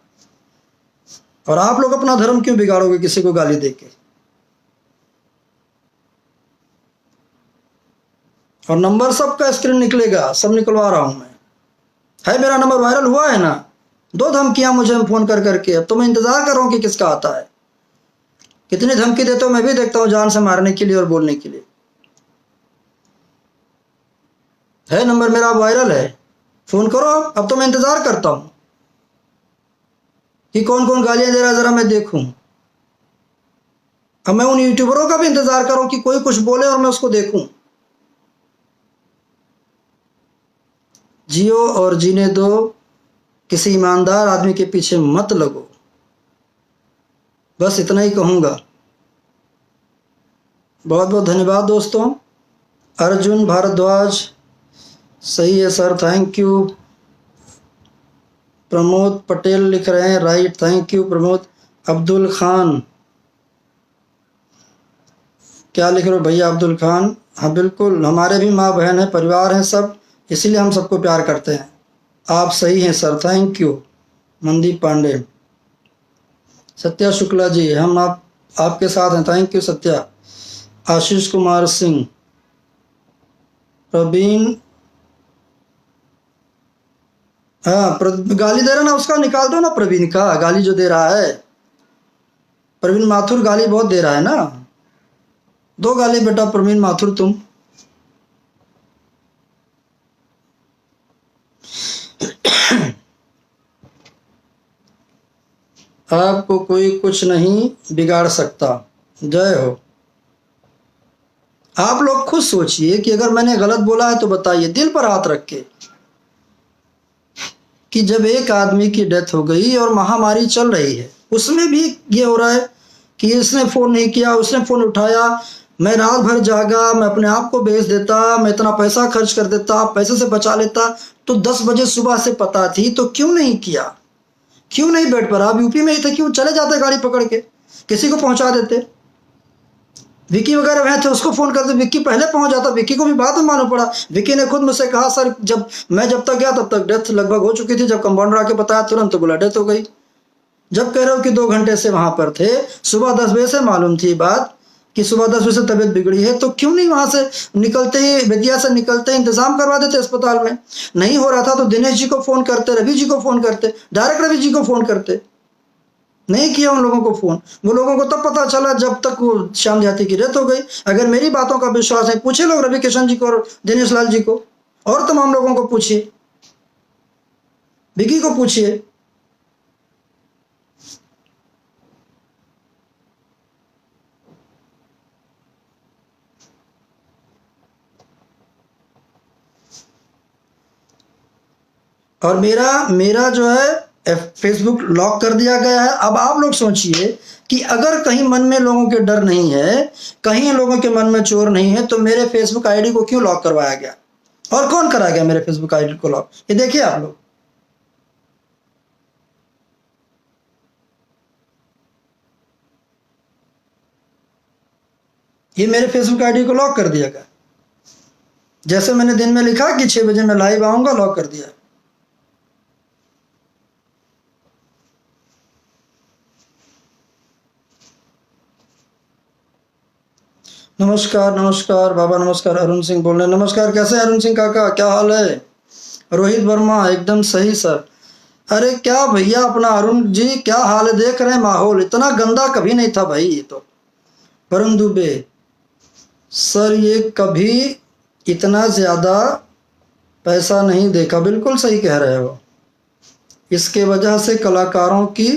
और आप लोग अपना धर्म क्यों बिगाड़ोगे किसी को गाली देके। और नंबर सबका स्क्रीन निकलेगा, सब निकलवा रहा हूं मैं, है मेरा नंबर वायरल हुआ है ना। 2 धमकियां मुझे फोन कर करके, अब तो मैं इंतजार कर रहा हूं कि किसका आता है। कितनी धमकी देते हो मैं भी देखता हूं, जान से मारने के लिए और बोलने के लिए। है नंबर मेरा वायरल है, फोन करो। अब तो मैं इंतजार करता हूं कि कौन कौन गालियां दे रहा है, जरा मैं देखूं। अब मैं उन यूट्यूबरों का भी इंतजार कर रहा हूं कि कोई कुछ बोले और मैं उसको देखूं। जियो और जीने दो, किसी ईमानदार आदमी के पीछे मत लगो, बस इतना ही कहूंगा। बहुत बहुत धन्यवाद दोस्तों। अर्जुन भारद्वाज, सही है sir, thank you. Pramod Patel लिख रहे हैं, right, thank you Pramod. Abdul Khan, क्या लिख रहे हो भैया अब्दुल खान? हाँ बिल्कुल, हमारे भी माँ बहन है, परिवार हैं सब, इसीलिए हम सबको प्यार करते हैं। आप सही हैं sir, thank you. Mandeep Pandey, Satya Shukla ji, हम आपके साथ हैं, थैंक यू सत्या। आशीष कुमार सिंह, प्रवीण, हाँ गाली दे रहा ना उसका निकाल दो ना, प्रवीण का गाली जो दे रहा है, प्रवीण माथुर गाली बहुत दे रहा है ना, दो गाली बेटा प्रवीण माथुर तुम। आपको कोई कुछ नहीं बिगाड़ सकता, जय हो। आप लोग खुद सोचिए कि अगर मैंने गलत बोला है तो बताइए, दिल पर हाथ रख के, कि जब एक आदमी की डेथ हो गई और महामारी चल रही है, उसमें भी ये हो रहा है कि इसने फ़ोन नहीं किया, उसने फ़ोन उठाया, मैं रात भर जागा, मैं अपने आप को बेच देता, मैं इतना पैसा खर्च कर देता, पैसे से बचा लेता, तो 10 बजे सुबह से पता थी तो क्यों नहीं किया, क्यों नहीं बेड पर? आप यूपी में ही थे, क्यों चले जाते गाड़ी पकड़ के, किसी को पहुंचा देते। विकी वगैरह वह थे, उसको फोन करते, विक्की पहले पहुंच जाता, विक्की को भी बाद में मालूम पड़ा। विक्की ने खुद मुझसे कहा सर जब तक गया तब तक डेथ लगभग हो चुकी थी, जब कंपाउंडर आके बताया तुरंत तो बोला डेथ हो गई। जब कह रहे हो कि 2 घंटे से वहां पर थे, सुबह 10 बजे से मालूम थी बात कि सुबह 10 बजे से तबीयत बिगड़ी है, तो क्यों नहीं वहां से निकलते ही, विद्या से निकलते ही इंतजाम करवा देते अस्पताल में। नहीं हो रहा था तो दिनेश जी को फोन करते, रवि जी को फोन करते, डायरेक्ट रवि जी को फोन करते। नहीं किया उन लोगों को फोन, वो लोगों को तब पता चला जब तक वो श्याम जाति की डेथ हो गई। अगर मेरी बातों का विश्वास है, पूछे लोग रवि किशन जी को और दिनेश लाल जी को, और तमाम लोगों को पूछिए, विकी को पूछिए। और मेरा जो है फेसबुक लॉक कर दिया गया है। अब आप लोग सोचिए कि अगर कहीं मन में लोगों के डर नहीं है, कहीं लोगों के मन में चोर नहीं है, तो मेरे फेसबुक आईडी को क्यों लॉक करवाया गया, और कौन करा गया मेरे फेसबुक आईडी को लॉक? ये देखिए आप लोग, ये मेरे फेसबुक आईडी को लॉक कर दिया गया। जैसे मैंने दिन में लिखा कि 6 बजे मैं लाइव आऊंगा, लॉक कर दिया। नमस्कार नमस्कार बाबा, नमस्कार। अरुण सिंह बोल रहे हैं, नमस्कार। कैसे हैं अरुण सिंह काका, क्या हाल है? रोहित वर्मा, एकदम सही सर। अरे क्या भैया अपना अरुण जी, क्या हाल है? देख रहे हैं माहौल, इतना गंदा कभी नहीं था भाई ये तो। वरुण दुबे सर, ये कभी इतना ज्यादा पैसा नहीं देखा, बिल्कुल सही कह रहे हो। इसके वजह से कलाकारों की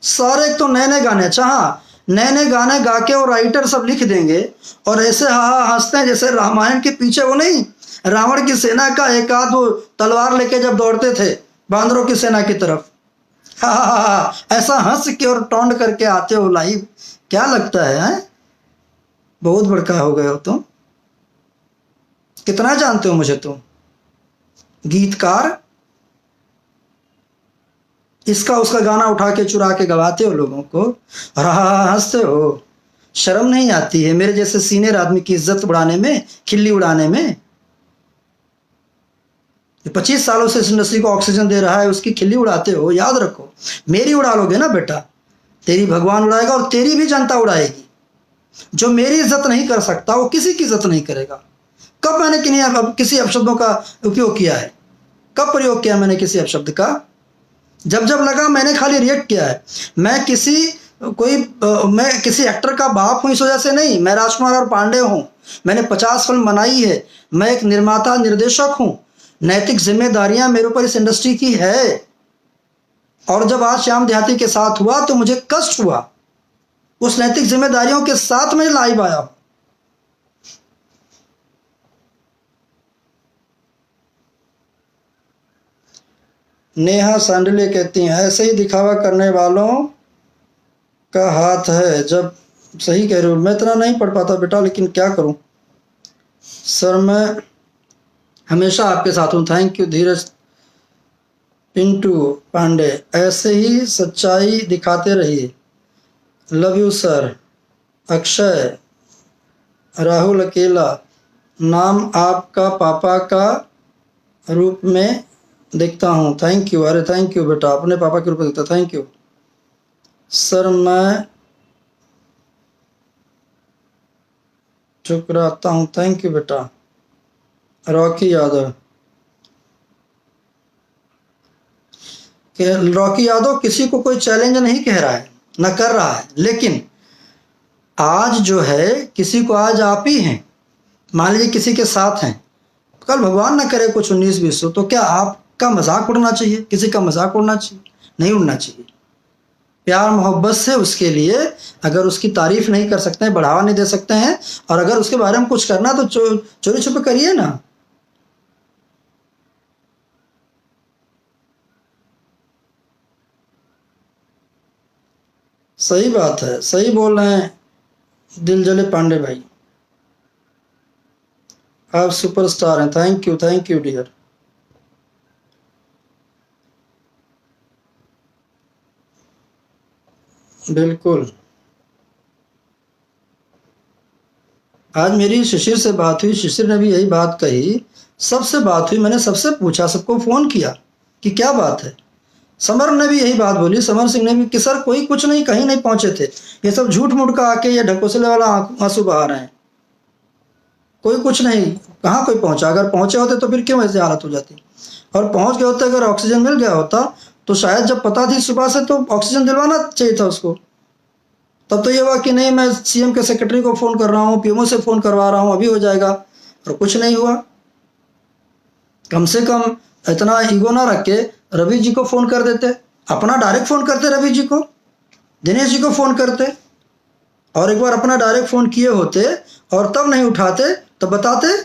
सारे, एक तो नए नए गाने, अच्छा हाँ, नए नए गाने गा के और राइटर सब लिख देंगे और ऐसे हा हा हंसते हैं जैसे रामायण के पीछे वो नहीं, रावण की सेना का एक आध वो तलवार लेके जब दौड़ते थे बांदरों की सेना की तरफ, हा, ऐसा हंस के और टोंड करके आते हो लाइव, क्या लगता है? बहुत बड़का हो गए हो तुम। कितना जानते हो मुझे तुम? गीतकार, इसका उसका गाना उठा के चुरा के गवाते हो लोगों को और हंसते हो। शर्म नहीं आती है मेरे जैसे सीनियर आदमी की इज्जत उड़ाने में, खिल्ली उड़ाने में? 25 सालों से इस इंडस्ट्री को ऑक्सीजन दे रहा है, उसकी खिल्ली उड़ाते हो। याद रखो, मेरी उड़ा लोगे ना बेटा, तेरी भगवान उड़ाएगा और तेरी भी जनता उड़ाएगी। जो मेरी इज्जत नहीं कर सकता वो किसी की इज्जत नहीं करेगा। कब मैंने किसी अपशब्दों का उपयोग किया है? कब प्रयोग किया मैंने किसी अपशब्द का? जब जब लगा मैंने खाली रिएक्ट किया है। मैं किसी एक्टर का बाप हूं इस वजह से नहीं। मैं राजकुमार और पांडे हूं, मैंने 50 फिल्म बनाई है, मैं एक निर्माता निर्देशक हूं। नैतिक जिम्मेदारियां मेरे ऊपर इस इंडस्ट्री की है। और जब आज श्याम देहाती के साथ हुआ तो मुझे कष्ट हुआ। उस नैतिक जिम्मेदारियों के साथ मैं लाइव आया हूं। नेहा सांडले कहती हैं ऐसे ही दिखावा करने वालों का हाथ है। जब सही कह रहे हो, मैं इतना नहीं पढ़ पाता बेटा, लेकिन क्या करूं सर, मैं हमेशा आपके साथ हूं। थैंक यू धीरज। पिंटू पांडे, ऐसे ही सच्चाई दिखाते रहिए। Love you sir. Akshay, Rahul अकेला, नाम आपका पापा का रूप में देखता हूँ। Thank you. अरे थैंक यू बेटा, अपने पापा के रूप में देखता। Thank you sir. मैं चुप रहता हूँ। थैंक यू बेटा। रॉकी यादव, रॉकी यादव किसी को कोई चैलेंज नहीं कह रहा है, न कर रहा है, लेकिन आज जो है किसी को आज आप ही हैं, मान लीजिए किसी के साथ हैं, कल भगवान न करे कुछ 19-20 हो, तो क्या आपका मजाक उड़ना चाहिए? किसी का मजाक उड़ना चाहिए? नहीं उड़ना चाहिए। प्यार मोहब्बत से उसके लिए अगर उसकी तारीफ नहीं कर सकते हैं, बढ़ावा नहीं दे सकते हैं, और अगर उसके बारे में कुछ करना तो चोरी छुपे करिए ना। सही बात है, सही बोल रहे हैं दिल जले पांडे भाई, आप सुपरस्टार हैं। Thank you dear. बिल्कुल। आज मेरी शिशिर से बात हुई, शिशिर ने भी यही बात कही, सबसे बात हुई, मैंने सबसे पूछा, सबको फोन किया कि क्या बात है। समर ने भी यही बात बोली, समर सिंह ने भी, कि सर कोई कुछ नहीं, कहीं नहीं पहुंचे थे, ये सब झूठ मूठ का आके ये ढकोसले वाला आंसू बहा रहे हैं। कोई कुछ नहीं, कहाँ कोई पहुंचा? अगर पहुंचे होते तो फिर क्यों ऐसी हालत हो जाती? और पहुंच गए होते, अगर ऑक्सीजन मिल गया होता तो शायद जब पता थी सुबह से तो ऑक्सीजन दिलवाना चाहिए था उसको। तब तो ये हुआ कि नहीं मैं सीएम के सेक्रेटरी को फ़ोन कर रहा हूँ, पीएमओ से फ़ोन करवा रहा हूँ, अभी हो जाएगा, और कुछ नहीं हुआ। कम से कम इतना ईगो ना रख के रवि जी को फ़ोन कर देते, अपना डायरेक्ट फ़ोन करते, रवि जी को, दिनेश जी को फ़ोन करते, और एक बार अपना डायरेक्ट फ़ोन किए होते और तब नहीं उठाते, तब बताते,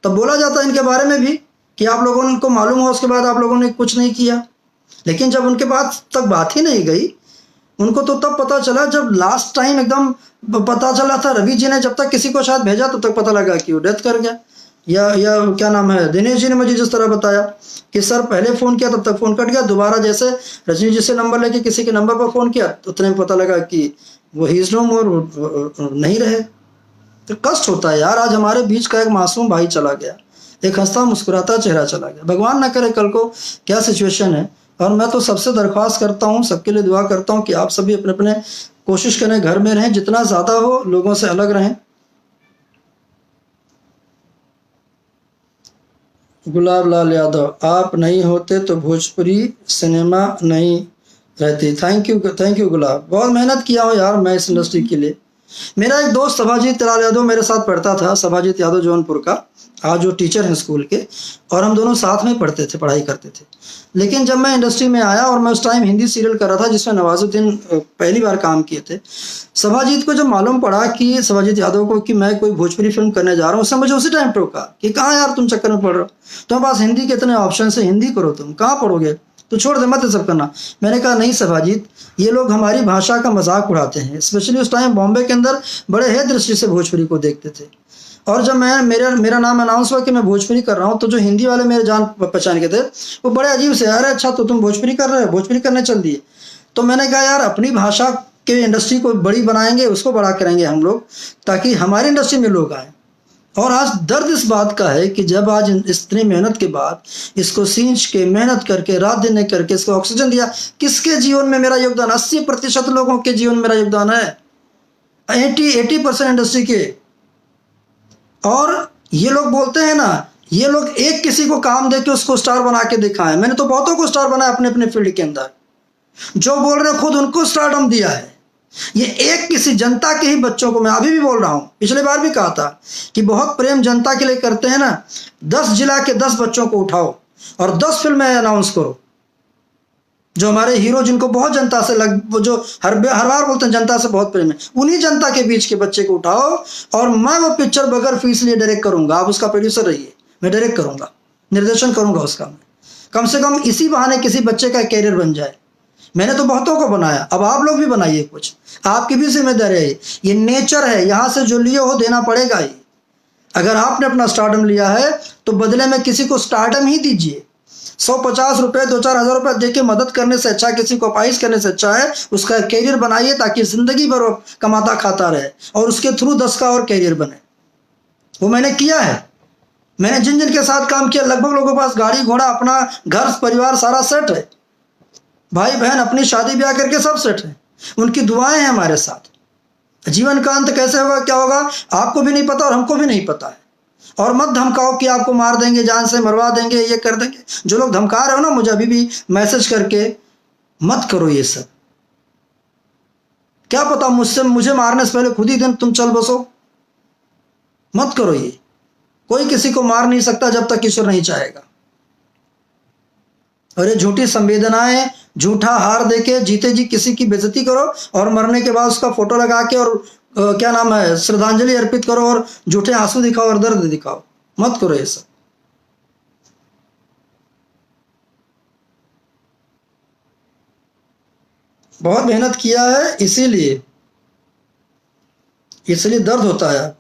तब बोला जाता इनके बारे में भी कि आप लोगों को मालूम हो, उसके बाद आप लोगों ने कुछ नहीं किया। लेकिन जब उनके पास तक बात ही नहीं गई, उनको तो तब पता चला जब लास्ट टाइम एकदम पता चला था। रवि जी ने जब तक किसी को शायद भेजा तब तक पता लगा कि वो डेथ कर गया, या क्या नाम है, दिनेश जी ने मुझे जिस तरह बताया कि सर पहले फ़ोन किया तब तक फ़ोन कट गया, दोबारा जैसे रजनी जी से नंबर लेके किसी के नंबर पर फ़ोन किया तो उतने में पता लगा कि वो ही इज़ नो मोर, नहीं रहे। तो कष्ट होता है यार। आज हमारे बीच का एक मासूम भाई चला गया, एक हंसता मुस्कुराता चेहरा चला गया। भगवान ना करे कल को क्या सिचुएशन है। और मैं तो सबसे दरख्वास्त करता हूँ, सबके लिए दुआ करता हूँ कि आप सभी अपने अपने कोशिश करें, घर में रहें, जितना ज़्यादा हो लोगों से अलग रहें। गुलाब लाल यादव, आप नहीं होते तो भोजपुरी सिनेमा नहीं रहती। थैंक यू गुलाब, बहुत मेहनत किया हो यार मैं इस इंडस्ट्री के लिए, मेरा एक दोस्त सभाजीत लाल यादव मेरे साथ पढ़ता था, सभाजीत यादव जौनपुर का, आज जो टीचर हैं स्कूल के, और हम दोनों साथ में पढ़ते थे, पढ़ाई करते थे। लेकिन जब मैं इंडस्ट्री में आया और मैं उस टाइम हिंदी सीरियल कर रहा था जिसमें नवाजुद्दीन पहली बार काम किए थे, सभाजीत को जब मालूम पड़ा कि सभाजीत यादव को कि मैं कोई भोजपुरी फिल्म करने जा रहा हूँ, उसने मुझे उसी टाइम टोका कि कहाँ यार तुम चक्कर में पढ़ रहे हो, तुम्हारे पास हिंदी के इतने ऑप्शन है, हिंदी करो, तुम कहाँ पढ़ोगे, तो छोड़ दे, मत सब करना। मैंने कहा नहीं सभाजीत, ये लोग हमारी भाषा का मजाक उड़ाते हैं। स्पेशली उस टाइम बॉम्बे के अंदर बड़े है दृष्टि से भोजपुरी को देखते थे। और जब मैं मेरा नाम अनाउंस हुआ कि मैं भोजपुरी कर रहा हूँ, तो जो हिंदी वाले मेरे जान पहचान के थे वो बड़े अजीब से, अरे अच्छा तो तुम भोजपुरी कर रहे हो, भोजपुरी करने चल दिए। तो मैंने कहा यार अपनी भाषा के इंडस्ट्री को बड़ी बनाएंगे, उसको बड़ा करेंगे हम लोग, ताकि हमारी इंडस्ट्री में लोग आए। और आज दर्द इस बात का है कि जब आज इतनी मेहनत के बाद इसको सींच के मेहनत करके रात दिन करके इसको ऑक्सीजन दिया, किसके जीवन में मेरा योगदान, 80% लोगों के जीवन में मेरा योगदान है, 80% इंडस्ट्री के। और ये लोग बोलते हैं ना, ये लोग एक किसी को काम दे के उसको स्टार बना के दिखाएं। मैंने तो बहुतों को स्टार बनाया अपने अपने फील्ड के अंदर, जो बोल रहे खुद उनको स्टारडम दिया है। ये एक किसी जनता के ही बच्चों को, मैं अभी भी बोल रहा हूं, पिछले बार भी कहा था कि बहुत प्रेम जनता के लिए करते हैं ना, 10 जिला के 10 बच्चों को उठाओ और 10 फिल्में अनाउंस करो। जो हमारे हीरो जिनको बहुत जनता से वो जो हर बार बोलते हैं जनता से बहुत प्रेम है, उन्हीं जनता के बीच के बच्चे को उठाओ और मैं वो पिक्चर बगैर फीस लिए डायरेक्ट करूंगा। आप उसका प्रोड्यूसर रहिए, मैं डायरेक्ट करूंगा, निर्देशन करूंगा उसका। मैं कम से कम इसी बहाने किसी बच्चे का कैरियर बन जाए। मैंने तो बहुतों को बनाया, अब आप लोग भी बनाइए, कुछ आपकी भी जिम्मेदारी है। ये नेचर है, यहां से जो लिए हो देना पड़ेगा ही। अगर आपने अपना स्टारडम लिया है तो बदले में किसी को स्टारडम ही दीजिए। 150 रुपए 2-4 हज़ार रुपए देके मदद करने से अच्छा, किसी को अपाइज करने से अच्छा है उसका कैरियर बनाइए, ताकि जिंदगी भर वो कमाता खाता रहे और उसके थ्रू 10 का और कैरियर बने। वो मैंने किया है। मैंने जिन जिन के साथ काम किया, लगभग लोगों के पास गाड़ी घोड़ा, अपना घर परिवार सारा सेट है, भाई बहन अपनी शादी ब्याह करके सब सेट है। उनकी दुआएं हैं हमारे साथ। जीवन का अंत कैसे होगा, क्या होगा, आपको भी नहीं पता और हमको भी नहीं पता है। और मत धमकाओ कि आपको मार देंगे, जान से मरवा देंगे, ये कर देंगे। जो लोग धमका रहे हो ना मुझे अभी भी मैसेज करके, मत करो ये सब। क्या पता मुझे मारने से पहले खुद ही दिन तुम चल बसो। मत करो ये। कोई किसी को मार नहीं सकता जब तक ईश्वर नहीं चाहेगा। और ये झूठी संवेदनाएं, झूठा हार देके जीते जी किसी की बेइज्जती करो और मरने के बाद उसका फोटो लगा के और क्या नाम है, श्रद्धांजलि अर्पित करो और झूठे आंसू दिखाओ और दर्द दिखाओ। मत करो ये सब। बहुत मेहनत किया है, इसीलिए दर्द होता है।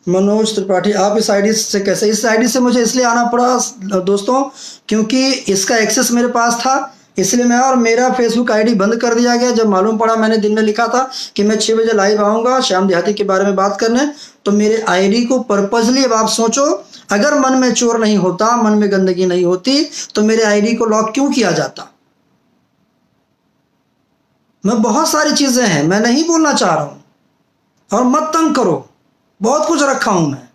मनोज त्रिपाठी, आप इस आईडी से कैसे, इस आईडी से मुझे इसलिए आना पड़ा दोस्तों क्योंकि इसका एक्सेस मेरे पास था, इसलिए मैं, और मेरा फेसबुक आईडी बंद कर दिया गया जब मालूम पड़ा। मैंने दिन में लिखा था कि मैं 6 बजे लाइव आऊँगा श्याम देहाती के बारे में बात करने, तो मेरे आईडी को पर्पजली, अब आप सोचो, अगर मन में चोर नहीं होता, मन में गंदगी नहीं होती, तो मेरे आईडी को लॉक क्यों किया जाता। मैं बहुत सारी चीज़ें हैं, मैं नहीं बोलना चाह रहा हूँ, और मत तंग करो, बहुत कुछ रखा हूं मैं।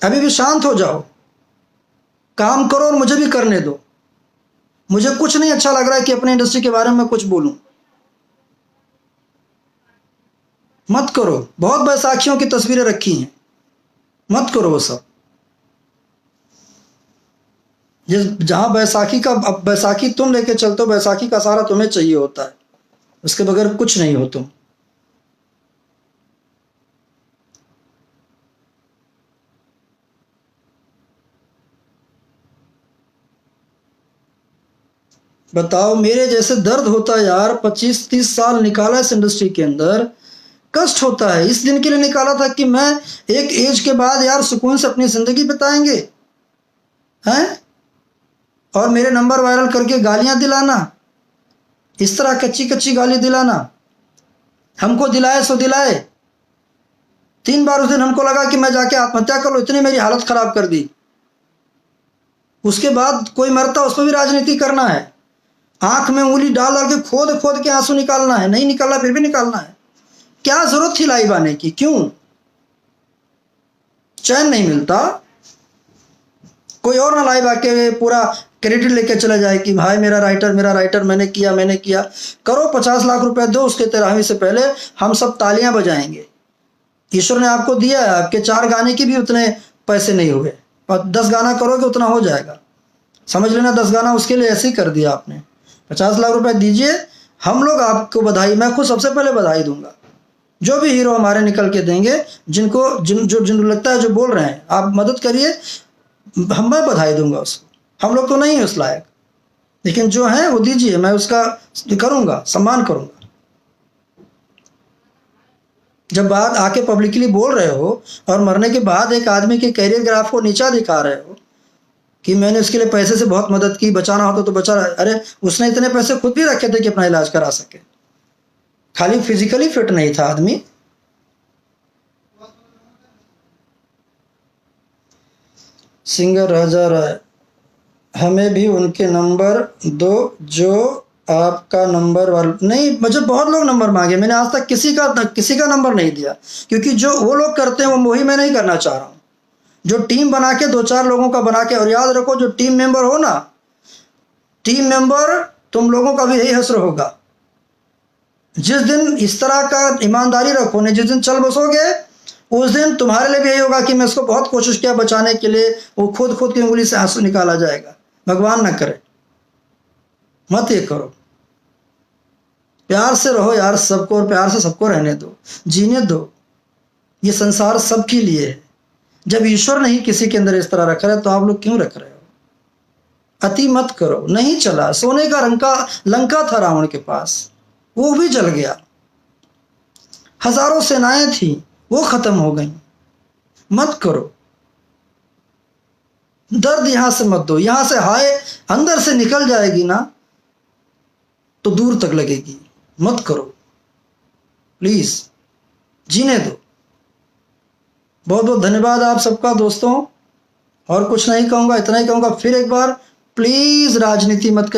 अभी भी शांत हो जाओ, काम करो और मुझे भी करने दो। मुझे कुछ नहीं अच्छा लग रहा है कि अपने इंडस्ट्री के बारे में कुछ बोलूं। मत करो, बहुत बैसाखियों की तस्वीरें रखी हैं, मत करो वो सब। जहां बैसाखी का, अब बैसाखी तुम लेके चलते हो, बैसाखी का सहारा तुम्हें चाहिए होता है, उसके बगैर कुछ नहीं हो तुम। बताओ, मेरे जैसे दर्द होता है यार। 25-30 साल निकाला इस इंडस्ट्री के अंदर, कष्ट होता है। इस दिन के लिए निकाला था कि मैं एक एज के बाद यार सुकून से अपनी जिंदगी बिताएंगे हैं, और मेरे नंबर वायरल करके गालियां दिलाना, इस तरह कच्ची कच्ची गाली दिलाना। हमको दिलाए सो दिलाए, 3 बार उस दिन हमको लगा कि मैं जाके आत्महत्या कर लूं, इतनी मेरी हालत खराब कर दी। उसके बाद कोई मरता उस पर भी राजनीति करना है, आंख में उंगली डाल डाल के खोद खोद के आंसू निकालना है, नहीं निकालना फिर भी निकालना है। क्या जरूरत थी लाइव आने की, क्यों? चैन नहीं मिलता। कोई और ना लाइव आके पूरा क्रेडिट लेके चला जाए कि भाई मेरा राइटर मैंने किया। करो 50 लाख रुपए दो, उसके 13वीं से पहले हम सब तालियां बजाएंगे। ईश्वर ने आपको दिया है, आपके 4 गाने की भी उतने पैसे नहीं हुए, और 10 गाना करोगे उतना हो जाएगा। समझ लेना 10 गाना उसके लिए ऐसे ही कर दिया आपने। 50 लाख रुपए दीजिए, हम लोग आपको बधाई, मैं खुद सबसे पहले बधाई दूंगा। जो भी हीरो हमारे निकल के देंगे, जिनको लगता है जो बोल रहे हैं, आप मदद करिए, मैं बधाई दूंगा उसको। हम लोग तो नहीं है उस लायक, लेकिन जो है वो दीजिए, मैं उसका करूंगा, सम्मान करूंगा। जब बात आके पब्लिकली बोल रहे हो और मरने के बाद एक आदमी के कैरियर ग्राफ को नीचा दिखा रहे हो कि मैंने उसके लिए पैसे से बहुत मदद की, बचाना होता तो बचा, अरे उसने इतने पैसे खुद भी रखे थे कि अपना इलाज करा सके, खाली फिजिकली फिट नहीं था आदमी। सिंगर राजा राय, हमें भी उनके नंबर दो जो आपका नंबर वाला। नहीं, मुझे बहुत लोग नंबर मांगे, मैंने आज तक किसी का नंबर नहीं दिया, क्योंकि जो वो लोग करते हैं वो वही मैं नहीं करना चाह रहा हूँ। जो टीम बना के 2-4 लोगों का बना के, और याद रखो जो टीम मेंबर हो ना, टीम मेंबर तुम लोगों का भी यही हश्र होगा। जिस दिन इस तरह का ईमानदारी रखो ने, जिस दिन चल बसोगे, उस दिन तुम्हारे लिए भी यही होगा कि मैं इसको बहुत कोशिश किया बचाने के लिए, वो खुद की उंगली से आंसू निकाला जाएगा। भगवान ना करे, मत ये करो। प्यार से रहो यार सबको, और प्यार से सबको रहने दो, जीने दो। ये संसार सबके लिए है। जब ईश्वर नहीं किसी के अंदर इस तरह रख रहा है तो आप लोग क्यों रख रहे हो? अति मत करो। नहीं चला, सोने का लंका था रावण के पास, वो भी जल गया। हजारों सेनाएं थी, वो खत्म हो गई। मत करो, दर्द यहां से मत दो। यहां से हाय अंदर से निकल जाएगी ना तो दूर तक लगेगी। मत करो प्लीज, जीने दो। बहुत बहुत धन्यवाद आप सबका दोस्तों, और कुछ नहीं कहूंगा, इतना ही कहूंगा फिर एक बार, प्लीज राजनीति मत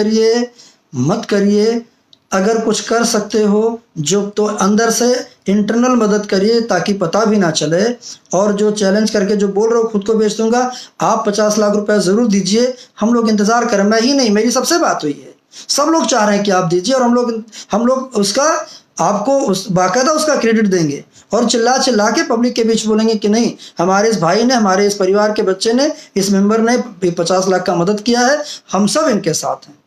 करिए। अगर कुछ कर सकते हो जो, तो अंदर से इंटरनल मदद करिए ताकि पता भी ना चले। और जो चैलेंज करके जो बोल रहे हो खुद को बेच दूंगा, आप 50 लाख रुपए जरूर दीजिए, हम लोग इंतजार करें। मैं ही नहीं, मेरी सबसे बात हुई है, सब लोग चाह रहे हैं कि आप दीजिए, और हम लोग उसका आपको बाकायदा उसका क्रेडिट देंगे, और चिल्ला के पब्लिक के बीच बोलेंगे कि नहीं, हमारे इस भाई ने, हमारे इस परिवार के बच्चे ने, इस मेंबर ने 50 लाख का मदद किया है, हम सब इनके साथ हैं,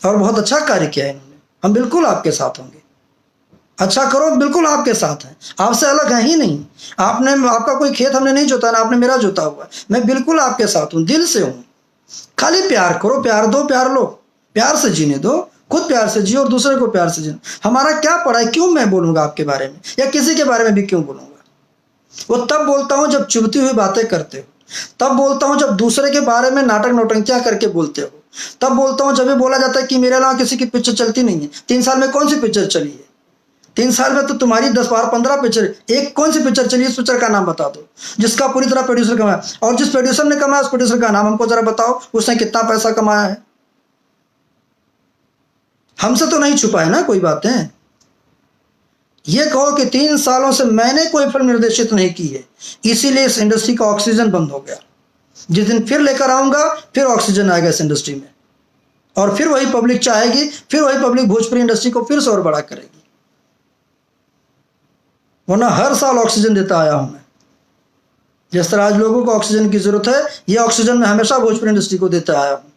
और बहुत अच्छा कार्य किया है इन्होंने, हम बिल्कुल आपके साथ होंगे। अच्छा करो, बिल्कुल आपके साथ हैं, आपसे अलग है ही नहीं। आपका कोई खेत हमने नहीं जोता ना आपने मेरा जोता हुआ है, मैं बिल्कुल आपके साथ हूँ, दिल से हूँ। खाली प्यार करो, प्यार दो, प्यार लो, प्यार से जीने दो, खुद प्यार से जियो और दूसरे को प्यार से जियो। हमारा क्या पड़ा है, क्यों मैं बोलूंगा आपके बारे में, या किसी के बारे में भी क्यों बोलूंगा? वो तब बोलता हूं जब चुभती हुई बातें करते हो, तब बोलता हूं जब दूसरे के बारे में नाटक नौटंकियां करके बोलते हो, तब बोलता हूं जब ये बोला जाता है कि मेरे अलावा किसी की पिक्चर चलती नहीं है। 3 साल में कौन सी पिक्चर चली है? 3 साल में तो तुम्हारी 10-12-15 पिक्चर, एक कौन सी पिक्चर चली, इस पिक्चर का नाम बता दो जिसका पूरी तरह प्रोड्यूसर कमाया, और जिस प्रोड्यूसर ने कमाया उस प्रोड्यूसर का नाम हमको जरा बताओ, उसने कितना पैसा कमाया है। हमसे तो नहीं छुपा है ना कोई बातें। ये कहो कि 3 सालों से मैंने कोई फिल्म निर्देशित नहीं की है, इसीलिए इस इंडस्ट्री का ऑक्सीजन बंद हो गया। जिस दिन फिर लेकर आऊंगा, फिर ऑक्सीजन आएगा इस इंडस्ट्री में, और फिर वही पब्लिक चाहेगी, फिर वही पब्लिक भोजपुरी इंडस्ट्री को फिर से और बड़ा करेगी। वरना हर साल ऑक्सीजन देता आया हूं मैं। जिस तरह आज लोगों को ऑक्सीजन की जरूरत है, यह ऑक्सीजन मैं हमेशा भोजपुरी इंडस्ट्री को देता आया हूं।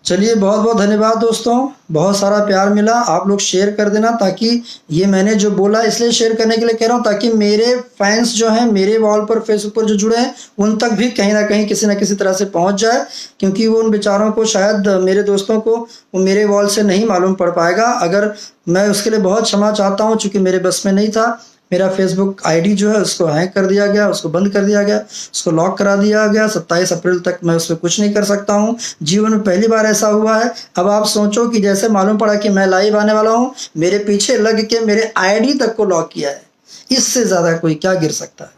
चलिए, बहुत बहुत धन्यवाद दोस्तों, बहुत सारा प्यार मिला। आप लोग शेयर कर देना, ताकि ये मैंने जो बोला इसलिए शेयर करने के लिए कह रहा हूँ, ताकि मेरे फैंस जो हैं, मेरे वॉल पर फेसबुक पर जो जुड़े हैं, उन तक भी कहीं ना कहीं किसी ना किसी तरह से पहुंच जाए। क्योंकि वो उन बेचारों को, शायद मेरे दोस्तों को वो मेरे वॉल से नहीं मालूम पड़ पाएगा। अगर मैं उसके लिए बहुत क्षमा चाहता हूँ, चूँकि मेरे बस में नहीं था। मेरा फेसबुक आईडी जो है उसको हैक कर दिया गया, उसको बंद कर दिया गया, उसको लॉक करा दिया गया। 27 अप्रैल तक मैं उस पर कुछ नहीं कर सकता हूँ। जीवन में पहली बार ऐसा हुआ है। अब आप सोचो कि जैसे मालूम पड़ा कि मैं लाइव आने वाला हूँ, मेरे पीछे लग के मेरे आईडी तक को लॉक किया है। इससे ज़्यादा कोई क्या गिर सकता है?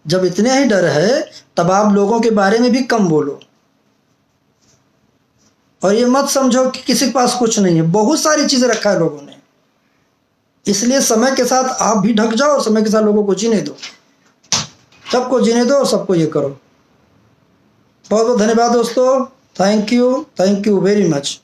जब इतने ही डर है तब आप लोगों के बारे में भी कम बोलो। और ये मत समझो कि किसी के पास कुछ नहीं है, बहुत सारी चीज़ें रखा है लोगों ने। इसलिए समय के साथ आप भी ढक जाओ और समय के साथ लोगों को जीने दो, सबको जीने दो और सबको ये करो। बहुत बहुत धन्यवाद दोस्तों, थैंक यू वेरी मच।